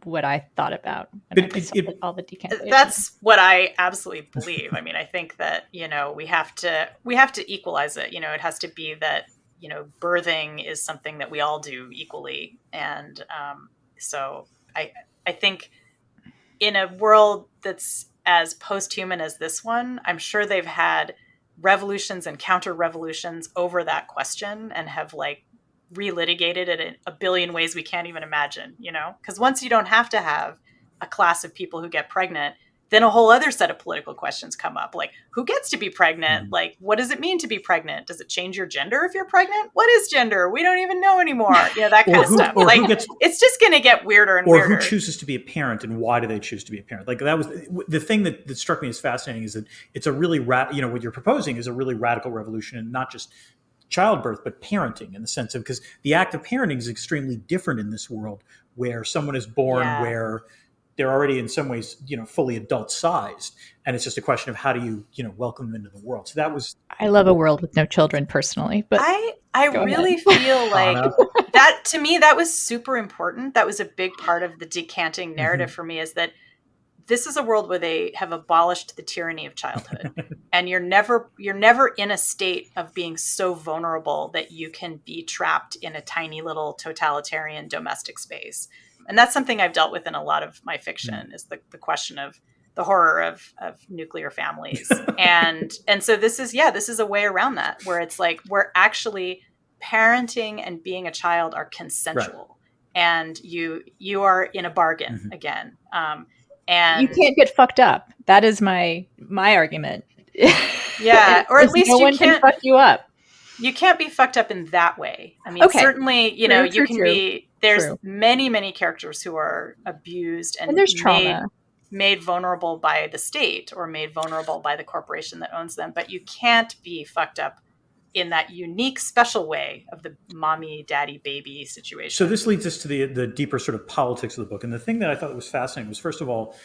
what I thought about all the decantation. That's what I absolutely believe. I think that, we have to equalize it. It has to be that, birthing is something that we all do equally. And so I think in a world that's as post-human as this one, I'm sure they've had revolutions and counter-revolutions over that question and have relitigated it in a billion ways we can't even imagine, because once you don't have to have a class of people who get pregnant, then a whole other set of political questions come up. Like, who gets to be pregnant? Like, what does it mean to be pregnant? Does it change your gender if you're pregnant? What is gender? We don't even know anymore. That kind of stuff. It's just going to get weirder and weirder. Or who chooses to be a parent, and why do they choose to be a parent? Like, that was the thing that struck me as fascinating, is that it's a really, what you're proposing is a really radical revolution, and not just childbirth, but parenting, in the sense of, because the act of parenting is extremely different in this world, where someone is born where they're already in some ways, fully adult sized. And it's just a question of how do you, welcome them into the world. So that was... I love a world with no children personally, but I really feel like that, to me, that was super important. That was a big part of the decanting narrative for me, is that this is a world where they have abolished the tyranny of childhood. And you're never in a state of being so vulnerable that you can be trapped in a tiny little totalitarian domestic space. And that's something I've dealt with in a lot of my fiction, is the question of the horror of nuclear families. and so this is a way around that, where it's like, we're actually parenting and being a child are consensual. Right. And you are in a bargain again. And you can't get fucked up. That is my argument. Yeah. Or at least no one can fuck you up. You can't be fucked up in that way. Certainly, you can be... There's many, many characters who are abused and there's trauma. Made vulnerable by the state or made vulnerable by the corporation that owns them. But you can't be fucked up in that unique, special way of the mommy, daddy, baby situation. So this leads us to the deeper sort of politics of the book. And the thing that I thought was fascinating was, first of all,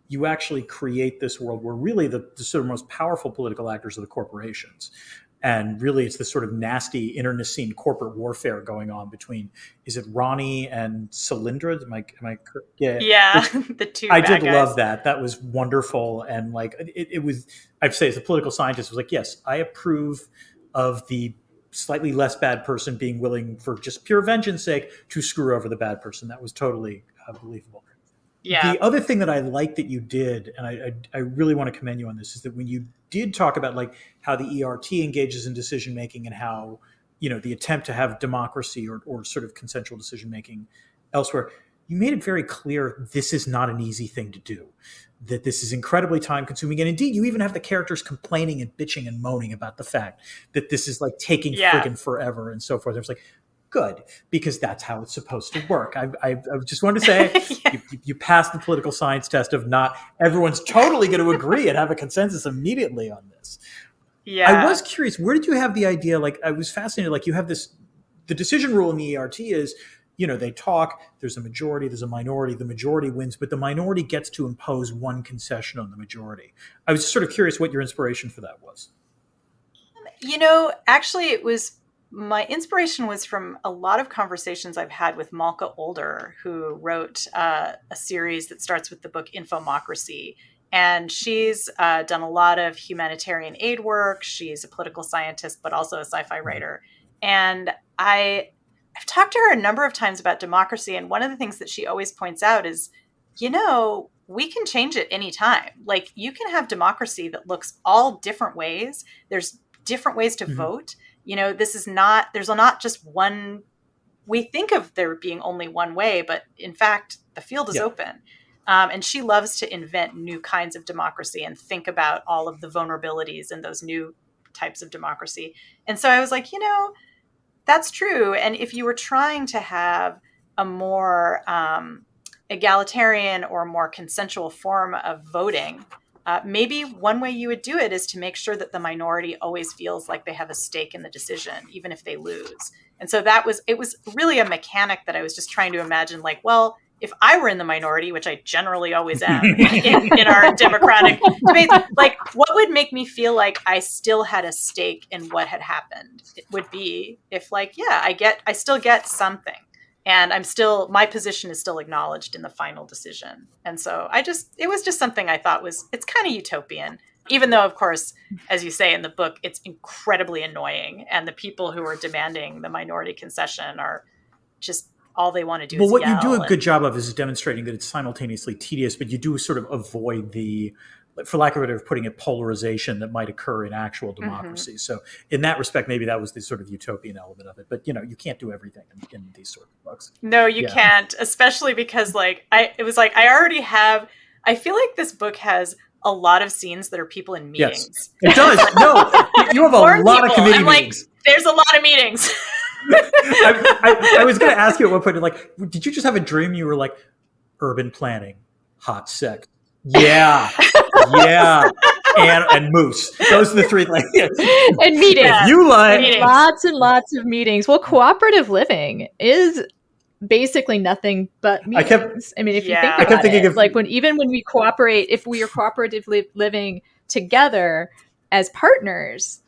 you actually create this world where really the sort of most powerful political actors are the corporations. And really, it's this sort of nasty internecine corporate warfare going on between, is it Ronnie and Cylindra? Am I yeah, the two. I did guys. love that. That was wonderful. And it was, I'd say as a political scientist, was like, yes, I approve of the slightly less bad person being willing, for just pure vengeance sake, to screw over the bad person. That was totally believable. Yeah. The other thing that I like that you did, and I really want to commend you on this, is that when you did talk about how the ERT engages in decision making, and how the attempt to have democracy or sort of consensual decision making elsewhere, you made it very clear this is not an easy thing to do, that this is incredibly time consuming. And indeed, you even have the characters complaining and bitching and moaning about the fact that this is taking friggin' forever and so forth. It was like, good, because that's how it's supposed to work. I just wanted to say, you passed the political science test of not everyone's totally going to agree and have a consensus immediately on this. Yeah. I was curious, where did you have the idea? I was fascinated, you have the decision rule in the ERT is, they talk, there's a majority, there's a minority, the majority wins, but the minority gets to impose one concession on the majority. I was just sort of curious what your inspiration for that was. Actually, my inspiration was from a lot of conversations I've had with Malka Older, who wrote a series that starts with the book Infomocracy. And she's done a lot of humanitarian aid work. She's a political scientist, but also a sci-fi writer. And I've talked to her a number of times about democracy. And one of the things that she always points out is, we can change it anytime. Like, you can have democracy that looks all different ways. There's different ways to vote. There's not just one. We think of there being only one way, but in fact, the field is open. And she loves to invent new kinds of democracy and think about all of the vulnerabilities in those new types of democracy. And so I was like, that's true. And if you were trying to have a more egalitarian or more consensual form of voting, maybe one way you would do it is to make sure that the minority always feels like they have a stake in the decision, even if they lose. And so it was really a mechanic that I was just trying to imagine, like, well, if I were in the minority, which I generally always am in our democratic debates, like, what would make me feel like I still had a stake in what had happened? It would be if, like, I still get something. And my position is still acknowledged in the final decision. And so it was just something I thought it's kind of utopian, even though, of course, as you say in the book, it's incredibly annoying. And the people who are demanding the minority concession are just, all they want to do is what yell. You do a good job of is demonstrating that it's simultaneously tedious, but you do sort of avoid the, for lack of a better way of putting it, polarization that might occur in actual democracy. Mm-hmm. So in that respect, maybe that was the sort of utopian element of it. But, you can't do everything in these sort of books. No, you can't, especially because I feel like this book has a lot of scenes that are people in meetings. Yes, it does. No, you have a lot of committee meetings. There's a lot of meetings. I was going to ask you at one point, like, did you just have a dream? You were like, urban planning, hot sex. Yeah. And moose. Those are the three things. And meetings. You like meetings. Lots and lots of meetings. Well, cooperative living is basically nothing but meetings. If you think about it, like when we cooperate, if we are cooperatively living together as partners,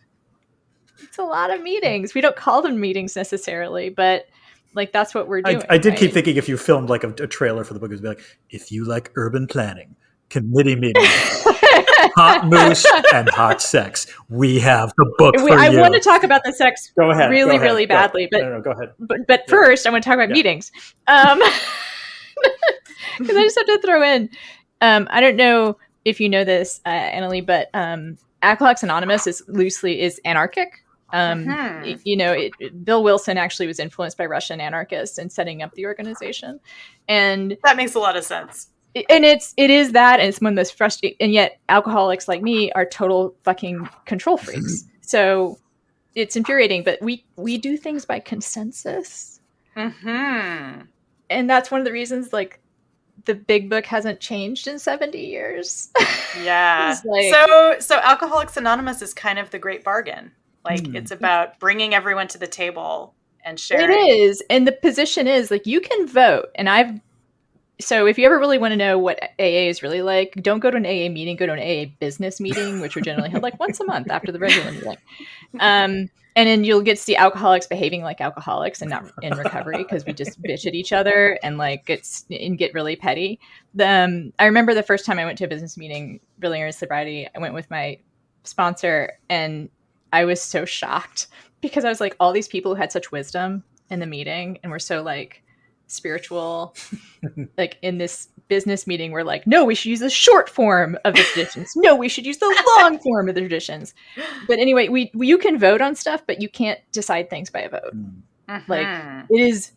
it's a lot of meetings. We don't call them meetings necessarily, but like that's what we're doing. I did keep thinking if you filmed like a trailer for the book, it would be like, if you like urban planning, committee meetings, hot moose, and hot sex, we have the book for you. I want to talk about the sex really badly, but go ahead. But first, I want to talk about meetings. Because I just have to throw in, I don't know if you know this, Annalee, but Alcoholics Anonymous is anarchic. Bill Wilson actually was influenced by Russian anarchists in setting up the organization, and that makes a lot of sense. And it is that, and it's one of those frustrating. And yet, alcoholics like me are total fucking control freaks. So it's infuriating. But we do things by consensus, and that's one of the reasons, like, the big book hasn't changed in 70 years. Yeah. So Alcoholics Anonymous is kind of the great bargain. Like, it's about bringing everyone to the table and sharing. It is. And the position is, like, you can vote. And so if you ever really want to know what AA is really like, don't go to an AA meeting, go to an AA business meeting, which are generally held like once a month after the regular meeting. And then you'll get to see alcoholics behaving like alcoholics and not in recovery, because we just bitch at each other and get really petty. I remember the first time I went to a business meeting, really earnest sobriety, I went with my sponsor, and I was so shocked because I was like, all these people who had such wisdom in the meeting and were so like spiritual, like in this business meeting, we're like, no, we should use the short form of the traditions. No, we should use the long form of the traditions. But anyway, you can vote on stuff, but you can't decide things by a vote. Like, it is.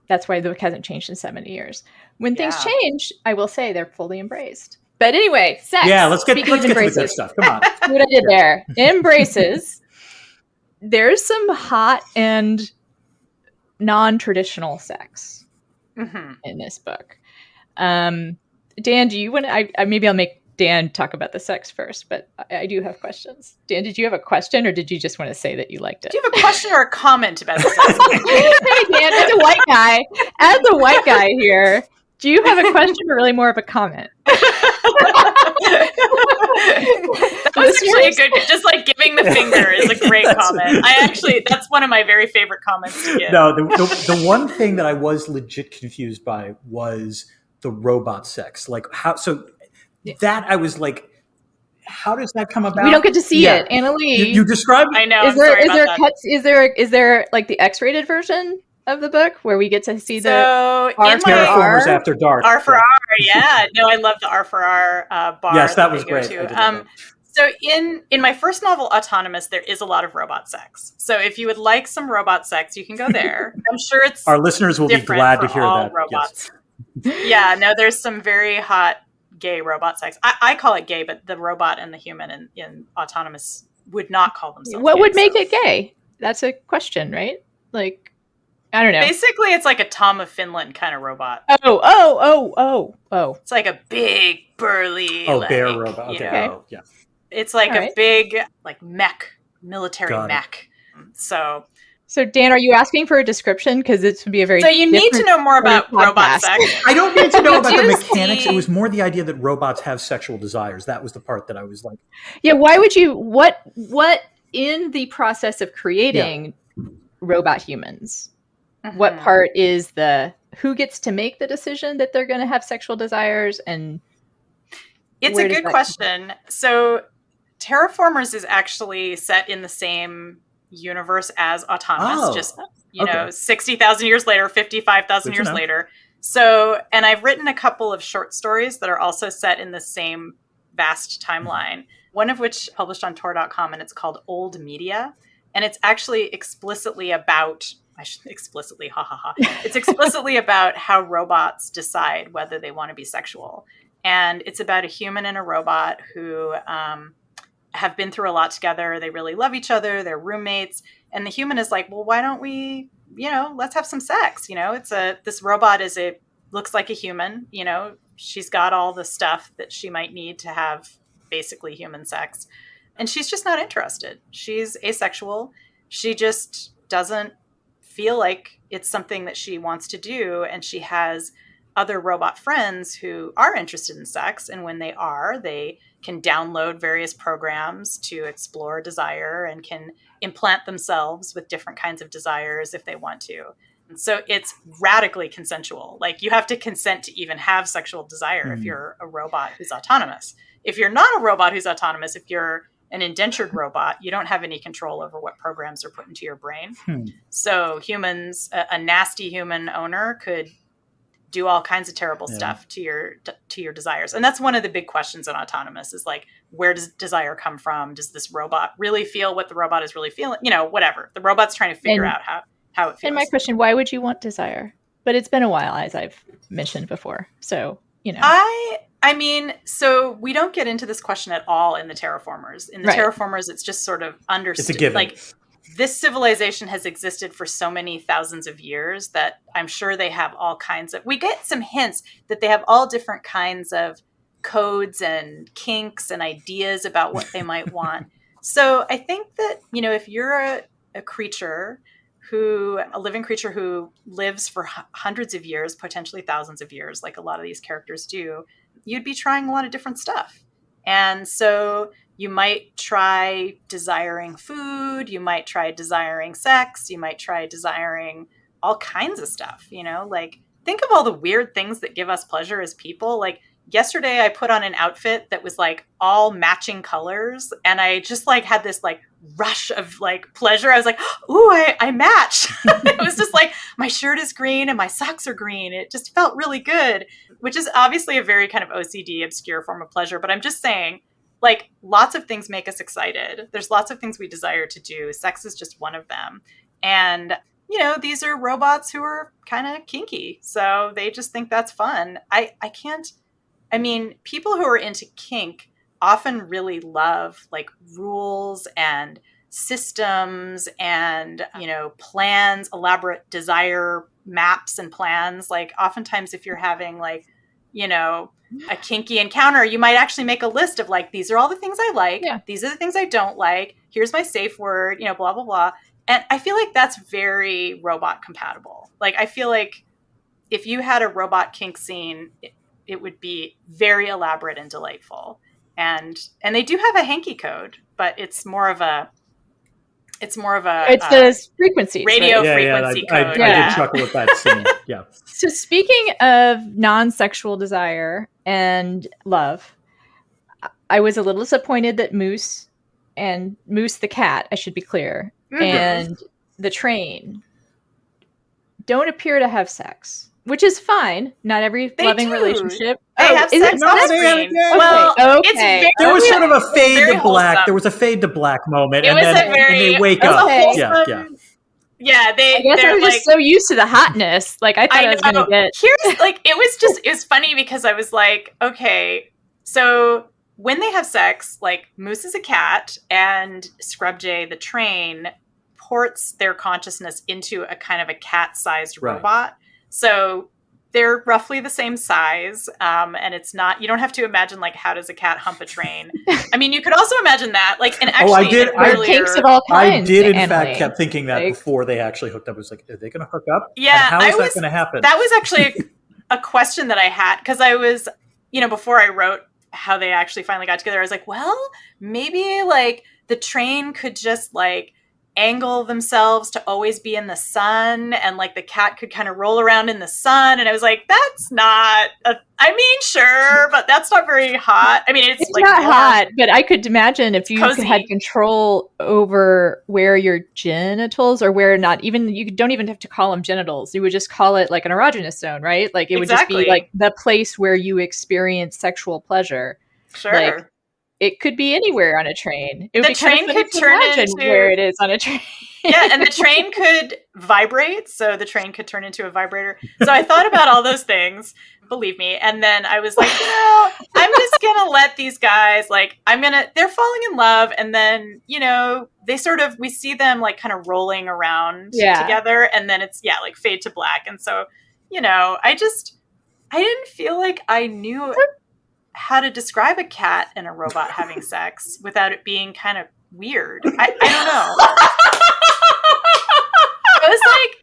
That's why the book hasn't changed in 70 years. When things change, I will say they're fully embraced. But anyway, sex. Yeah, let's get to the good stuff. Come on. See what I did there. Embraces. There's some hot and non-traditional sex in this book. Dan, do you want to? Maybe I'll make Dan talk about the sex first, but I do have questions. Dan, did you have a question, or did you just want to say that you liked it? Do you have a question or a comment about the sex? Hey, Dan, as a white guy here, do you have a question or really more of a comment? That was actually a good, just like giving the finger is a great comment. That's one of my very favorite comments to give. No, the one thing that I was legit confused by was the robot sex. Like that I was like, how does that come about? We don't get to see it, Annalee. You described. I know. Is there like the X-rated version of the book where we get to see the Terraformers After Dark? R for R, yeah. No, I love the R for R bar. Yes, that was great. So in my first novel, Autonomous, there is a lot of robot sex. So if you would like some robot sex, you can go there. I'm sure it's our listeners will be glad to hear that. Robots. Yes. Yeah, no, there's some very hot gay robot sex. I call it gay, but the robot and the human in Autonomous would not call themselves What gay, would make it gay? That's a question, right? Like, I don't know. Basically, it's like a Tom of Finland kind of robot. Oh. It's like a big, burly... bear robot. Okay. Yeah. It's like a big, like, mech, military mech. So, Dan, are you asking for a description? Because it would be a very... So you need to know more about robot sex. I don't need to know about the mechanics. It was more the idea that robots have sexual desires. That was the part that I was like... Yeah, why would you... What in the process of creating robot humans, what part is who gets to make the decision that they're going to have sexual desires? And it's a good question. So Terraformers is actually set in the same universe as Autonomous, 60,000 years later, 55,000 years later. So, and I've written a couple of short stories that are also set in the same vast timeline, one of which published on Tor.com, and it's called Old Media. And it's actually explicitly about, it's explicitly about how robots decide whether they want to be sexual. And it's about a human and a robot who have been through a lot together. They really love each other. They're roommates. And the human is like, well, why don't we, let's have some sex. This robot looks like a human, she's got all the stuff that she might need to have basically human sex. And she's just not interested. She's asexual. She just doesn't feel like it's something that she wants to do. And she has other robot friends who are interested in sex. And when they can download various programs to explore desire and can implant themselves with different kinds of desires if they want to. And so it's radically consensual. Like, you have to consent to even have sexual desire if you're a robot who's autonomous. If you're not a robot who's autonomous, if you're an indentured robot, you don't have any control over what programs are put into your brain. So humans, a nasty human owner could do all kinds of terrible stuff to your desires. And that's one of the big questions in Autonomous is like, where does desire come from? Does this robot really feel what the robot is really feeling? Whatever. The robot's trying to figure out how it feels. And my question, why would you want desire? But it's been a while, as I've mentioned before. So, I mean, so we don't get into this question at all in the Terraformers. In the Terraformers, it's just sort of understood. It's a given. Like, this civilization has existed for so many thousands of years that I'm sure they have all kinds of... We get some hints that they have all different kinds of codes and kinks and ideas about what they might want. So I think that, if you're a creature a living creature who lives for hundreds of years, potentially thousands of years, like a lot of these characters do, you'd be trying a lot of different stuff. And so you might try desiring food, you might try desiring sex, you might try desiring all kinds of stuff, like, think of all the weird things that give us pleasure as people. Like, yesterday I put on an outfit that was like all matching colors, and I just like had this like rush of like pleasure. I was like, ooh, I match. It was just like, my shirt is green and my socks are green. It just felt really good, which is obviously a very kind of OCD, obscure form of pleasure. But I'm just saying, like, lots of things make us excited. There's lots of things we desire to do. Sex is just one of them. And, these are robots who are kind of kinky. So they just think that's fun. People who are into kink often really love like rules and systems and, plans, elaborate desire maps and plans. Like, oftentimes if you're having like, a kinky encounter, you might actually make a list of like, these are all the things I like. Yeah. These are the things I don't like. Here's my safe word, blah, blah, blah. And I feel like that's very robot compatible. Like, I feel like if you had a robot kink scene, it would be very elaborate and delightful. and they do have a hanky code, but it's more of a it's the frequencies, radio right? frequency code. I did chuckle with that scene. Yeah. So speaking of non-sexual desire and love, I was a little disappointed that Moose the cat, I should be clear, and the train don't appear to have sex, which is fine. Not every loving relationship. They have sex on screen. Well, okay. There was sort of a fade to black. There was a fade to black moment, and they wake up. Yeah, I guess I was just so used to the hotness. Like I thought I was going to get. Here's like it was funny because I was like, okay, so when they have sex, like Moose is a cat and Scrub Jay the train ports their consciousness into a kind of a cat-sized robot. So they're roughly the same size, and it's not. You don't have to imagine like how does a cat hump a train. I mean, you could also imagine that. Like, and actually, I did in fact kept thinking that before they actually hooked up. I was like, are they going to hook up? Yeah, and how is that going to happen? That was actually a question that I had because I was, before I wrote how they actually finally got together, I was like, well, maybe like the train could just like angle themselves to always be in the sun, and like the cat could kind of roll around in the sun, and I was like, that's not sure, but that's not very hot. I mean, it's like not hot, but I could imagine if you had control over where your genitals or where not, even you don't even have to call them genitals, you would just call it like an erogenous zone, right? Like it would just be like the place where you experience sexual pleasure. Sure. Like, it could be anywhere on a train. It would the train could turn into where it is on a train. Yeah, and the train could vibrate, so the train could turn into a vibrator. So I thought about all those things, believe me, and then I was like, I'm just gonna let these guys, like, they're falling in love, and then, we see them like kind of rolling around together, and then it's like fade to black. And so, I didn't feel like I knew how to describe a cat and a robot having sex without it being kind of weird. I don't know. I was like,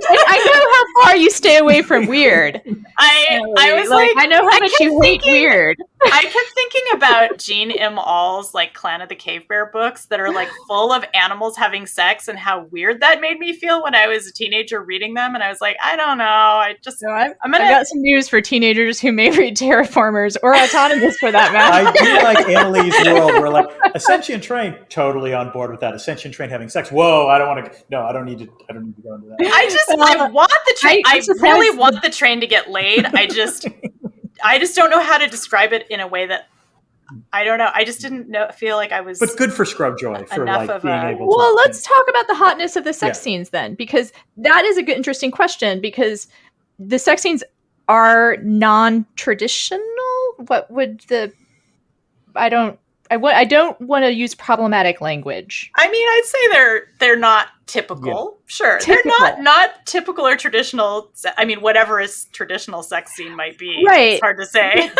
I know how far you stay away from weird. I was like, I know how much you hate weird. I kept thinking about Jean M. All's like Clan of the Cave Bear books that are like full of animals having sex, and how weird that made me feel when I was a teenager reading them. And I was like, I don't know. I got some news for teenagers who may read Terraformers or Autonomous for that matter. I do like Annalee's world where like a sentient train, totally on board with that. A sentient train having sex. Whoa, I don't need to go into that. I want the train. I really want the train to get laid. I just don't know how to describe it in a way that I don't know. I just didn't feel like I was. But good for Scrub Joy for like being able to. Well, let's talk about the hotness of the sex scenes then, because that is a good, interesting question. Because the sex scenes are non-traditional. What would I don't want to use problematic language. I mean, I'd say they're not typical. Yeah. Sure. Typical. They're not typical or traditional. I mean, whatever a traditional sex scene might be. Right. It's hard to say.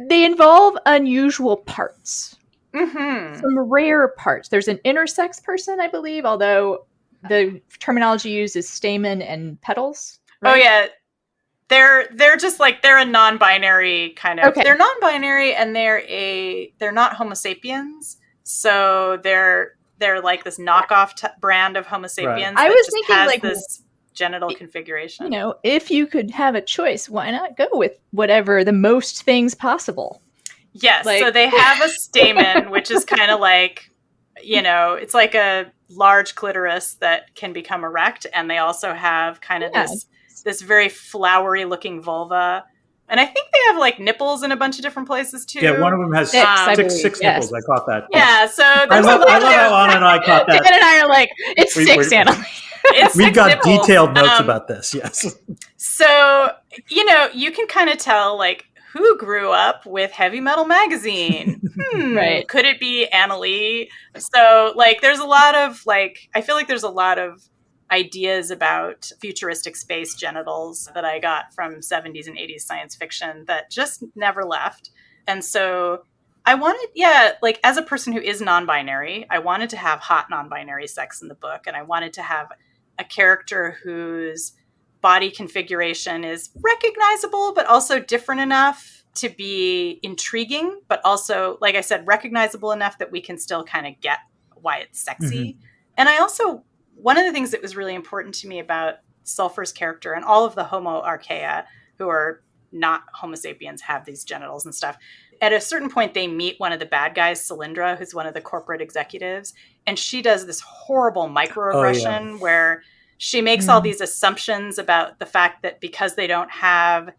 They involve unusual parts. Mm-hmm. Some rare parts. There's an intersex person, I believe, although the terminology used is stamen and petals. Right? Oh, yeah. They're just like, they're a non-binary kind of, they're non-binary, and they're not Homo sapiens. So they're like this knockoff brand of Homo sapiens. Right. I was thinking has like this genital configuration. If you could have a choice, why not go with whatever the most things possible? Yes. So they have a stamen, which is kind of like, it's like a large clitoris that can become erect. And they also have kind of this very flowery looking vulva. And I think they have like nipples in a bunch of different places too. Yeah, one of them has six nipples. I caught that. Yeah, so I love how Anna and I caught that. Dan and I are like, it's six, Annalee. We've got nipples. Detailed notes about this, yes. So, you can kind of tell like who grew up with Heavy Metal Magazine. Right. Could it be Annalee? So like there's a lot of like, I feel like there's a lot of ideas about futuristic space genitals that I got from 70s and 80s science fiction that just never left. And so I wanted, like as a person who is non-binary, I wanted to have hot non-binary sex in the book. And I wanted to have a character whose body configuration is recognizable, but also different enough to be intriguing, but also, like I said, recognizable enough that we can still kind of get why it's sexy. And I also, one of the things that was really important to me about Sulfur's character and all of the Homo archaea who are not Homo sapiens have these genitals and stuff. At a certain point, they meet one of the bad guys, Cylindra, who's one of the corporate executives. And she does this horrible microaggression where she makes all these assumptions about the fact that because they don't have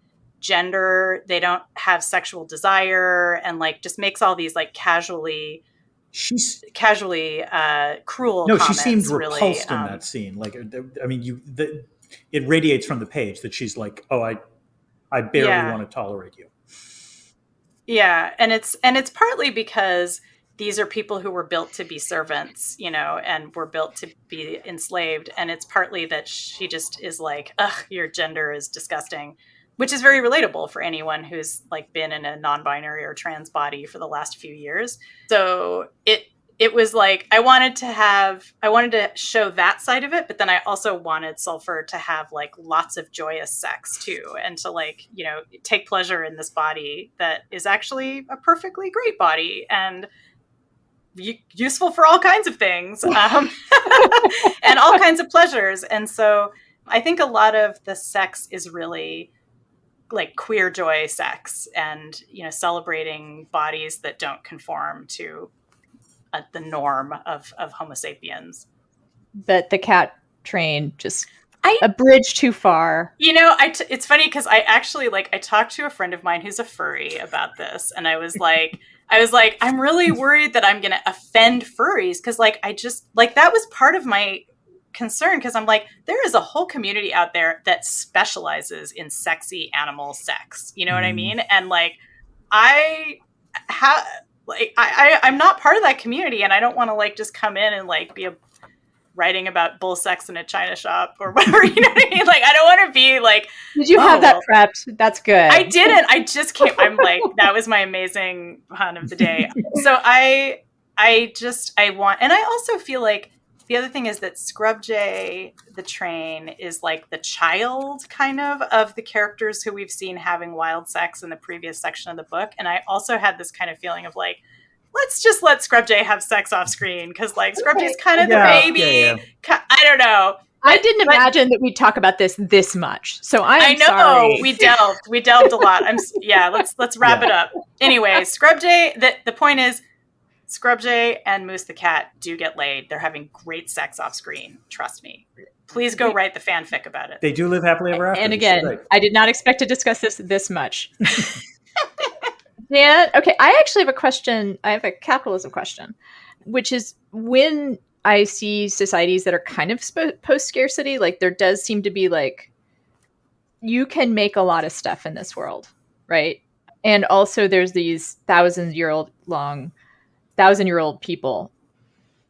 gender, they don't have sexual desire, and like just makes all these like casually cruel comments. She seemed repulsed really, in that scene. Like, I mean, it radiates from the page that she's like, oh, I barely want to tolerate you. Yeah, and it's partly because these are people who were built to be servants, you know, and were built to be enslaved. And it's partly that she just is like, ugh, your gender is disgusting, which is very relatable for anyone who's like been in a non-binary or trans body for the last few years. So it was like, I wanted to show that side of it, but then I also wanted Sulfur to have like lots of joyous sex too. And to like, you know, take pleasure in this body that is actually a perfectly great body and useful for all kinds of things, and all kinds of pleasures. And so I think a lot of the sex is really like queer joy sex and, you know, celebrating bodies that don't conform to the norm of Homo sapiens. But the cat train just a bridge too far. You know, it's funny because I actually I talked to a friend of mine who's a furry about this, and I was like, I'm really worried that I'm going to offend furries because I just that was part of my concern because I'm like, there is a whole community out there that specializes in sexy animal sex. You know what I mean? And I'm not part of that community, and I don't want to just come in and be writing about bull sex in a china shop or whatever. You know what I mean? I don't want to be like. Did you have that prepped? That's good. I didn't. I just came. I'm like, that was my amazing pun of the day. So I want, and I also feel like the other thing is that Scrub Jay, the train, is the child kind of the characters who we've seen having wild sex in the previous section of the book. And I also had this kind of feeling of let's just let Scrub Jay have sex off screen because Scrub Jay's kind of the baby. Yeah. I don't know. I didn't imagine that we'd talk about this much. So I know sorry. we delved a lot. Let's wrap it up. Anyway, Scrub Jay. The point is, Scrub Jay and Moose the cat do get laid. They're having great sex off screen. Trust me. Please go write the fanfic about it. They do live happily ever after. And again, I did not expect to discuss this much. Dan, okay, I actually have a question. I have a capitalism question, which is when I see societies that are kind of post-scarcity, there does seem to be you can make a lot of stuff in this world, right? And also there's these thousand-year-old people.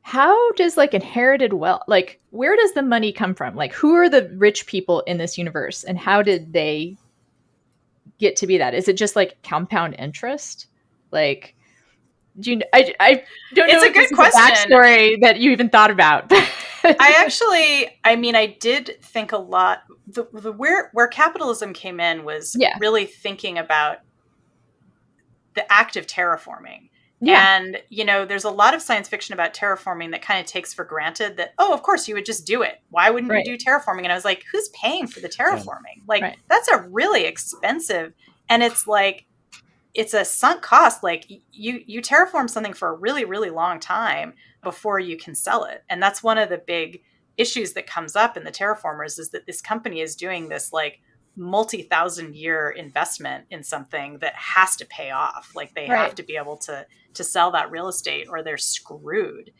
How does inherited wealth, where does the money come from? Who are the rich people in this universe and how did they get to be that? Is it just compound interest? I don't know. It's a good question. Backstory that you even thought about. I did think a lot. Where capitalism came in was really thinking about the act of terraforming. Yeah. And, there's a lot of science fiction about terraforming that kind of takes for granted that, oh, of course you would just do it. Why wouldn't you do terraforming? And I was like, who's paying for the terraforming? That's a really expensive, and it's it's a sunk cost. You terraform something for a really, really long time before you can sell it. And that's one of the big issues that comes up in the Terraformers is that this company is doing this multi-thousand year investment in something that has to pay off. They have to be able to sell that real estate or they're screwed.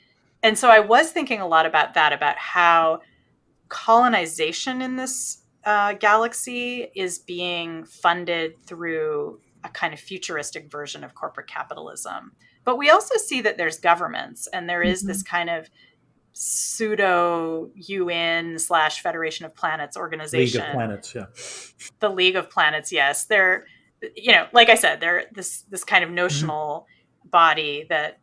And so I was thinking a lot about that, about how colonization in this galaxy is being funded through a kind of futuristic version of corporate capitalism. But we also see that there's governments and there is this kind of pseudo UN / Federation of Planets organization. League of Planets, yeah. The League of Planets, yes. They're, like I said, they're this kind of notional body that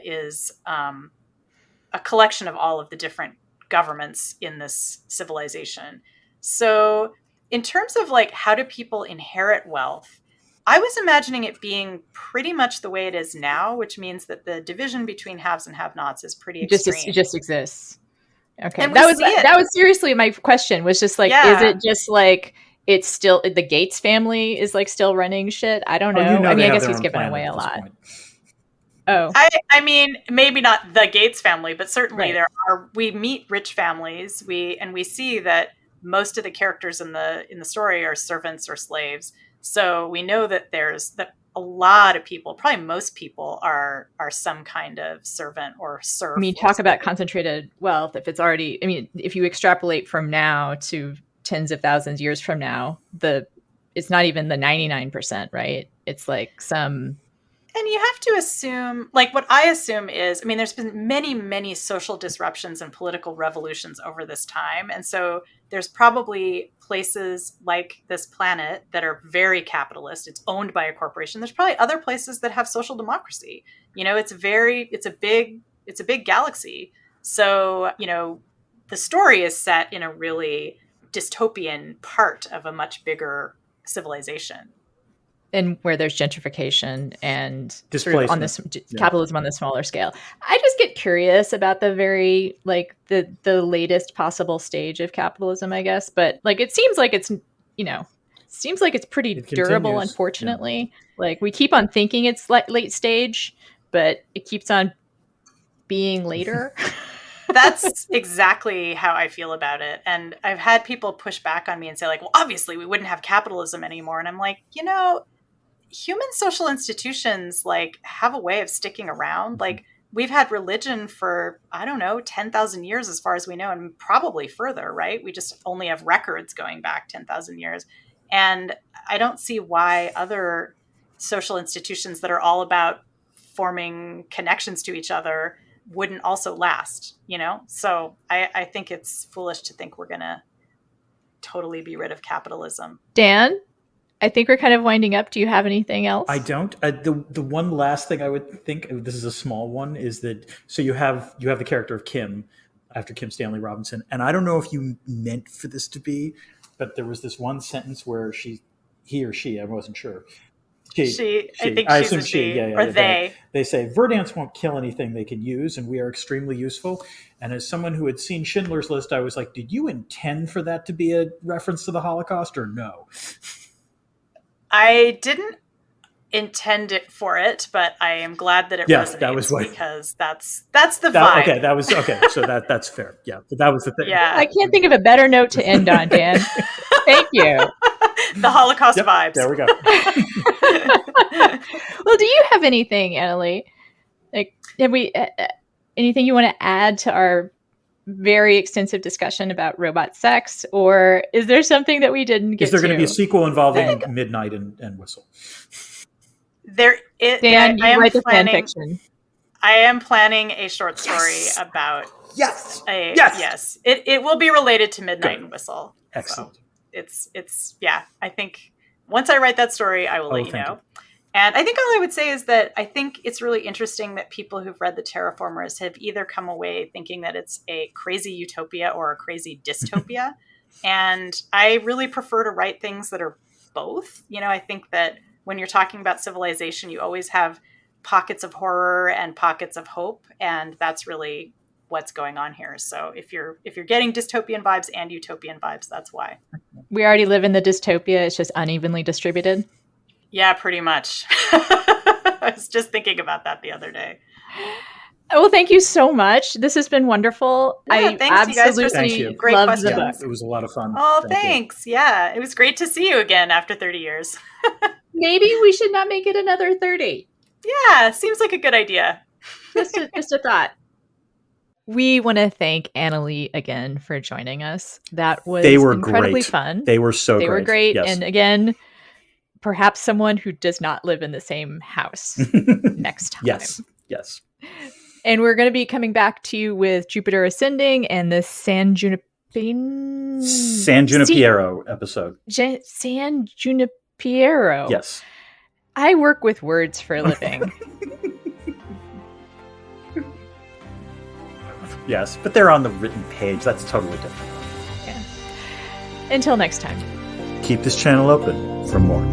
is a collection of all of the different governments in this civilization. So in terms of how do people inherit wealth, I was imagining it being pretty much the way it is now, which means that the division between haves and have-nots is pretty extreme. It just exists. Okay, And that was seriously my question. Was just like, is it just like it's still the Gates family is like still running shit? I don't know. I mean, I guess he's given away a lot. Oh, I mean, maybe not the Gates family, but certainly we meet rich families. We see that most of the characters in the story are servants or slaves. So we know that that a lot of people, probably most people, are some kind of servant or serf. I mean, talk about concentrated wealth. If it's already, I mean, if you extrapolate from now to tens of thousands years from now, it's not even the 99%, right? It's like some. And you have to assume, like what I assume is, I mean, there's been many, many social disruptions and political revolutions over this time. And so there's probably places like this planet that are very capitalist. It's owned by a corporation. There's probably other places that have social democracy. You know, it's a big galaxy. So, you know, the story is set in a really dystopian part of a much bigger civilization. And where there's gentrification and sort of on this capitalism on the smaller scale. I just get curious about the very, like the latest possible stage of capitalism, I guess. But like, it seems like it's, you know, pretty durable, unfortunately. Yeah. Like we keep on thinking it's late stage, but it keeps on being later. That's exactly how I feel about it. And I've had people push back on me and say like, well, obviously we wouldn't have capitalism anymore. And I'm like, you know, human social institutions like have a way of sticking around. Like we've had religion for, I don't know, 10,000 years as far as we know, and probably further, right? We just only have records going back 10,000 years. And I don't see why other social institutions that are all about forming connections to each other wouldn't also last, you know? So I think it's foolish to think we're going to totally be rid of capitalism. Dan? I think we're kind of winding up. Do you have anything else? I don't. The one last thing I would think, this is a small one, is that so you have the character of Kim, after Kim Stanley Robinson, and I don't know if you meant for this to be, but there was this one sentence where he or she, I wasn't sure. She. I assume she, or they. They say Verdance won't kill anything they can use, and we are extremely useful. And as someone who had seen Schindler's List, I was like, did you intend for that to be a reference to the Holocaust or no? I didn't intend it for it, but I am glad that it resonates, that was what, because that's the vibe. Okay, that was okay. So that's fair. Yeah, but that was the thing. Yeah, I can't think of a better note to end on, Dan. Thank you. The Holocaust vibes. There we go. Well, do you have anything, Annalee? Like, have we anything you want to add to our very extensive discussion about robot sex, or is there something that we didn't get to? Is there going to be a sequel involving Midnight and Whistle? There is. Dan, you write the fan fiction. I am planning a short story about. Yes. Yes. It will be related to Midnight and Whistle. Excellent. So it's I think once I write that story, I will let you know. And I think all I would say is that I think it's really interesting that people who've read the Terraformers have either come away thinking that it's a crazy utopia or a crazy dystopia. And I really prefer to write things that are both. You know, I think that when you're talking about civilization, you always have pockets of horror and pockets of hope. And that's really what's going on here. So if you're getting dystopian vibes and utopian vibes, that's why. We already live in the dystopia. It's just unevenly distributed. Yeah, pretty much. I was just thinking about that the other day. Well, thank you so much. This has been wonderful. Yeah, thanks, you guys, for some great questions. The book. It was a lot of fun. Oh, thanks. Yeah, it was great to see you again after 30 years. Maybe we should not make it another 30. Yeah, seems like a good idea. Just a thought. We want to thank Annalee again for joining us. That was incredibly fun. They were so great. They were great. Yes. And again, perhaps someone who does not live in the same house next time. Yes. And we're going to be coming back to you with Jupiter Ascending and the San Junipero episode. San Junipero. Yes. I work with words for a living. Yes, but they're on the written page. That's totally different. Yeah. Until next time. Keep this channel open for more.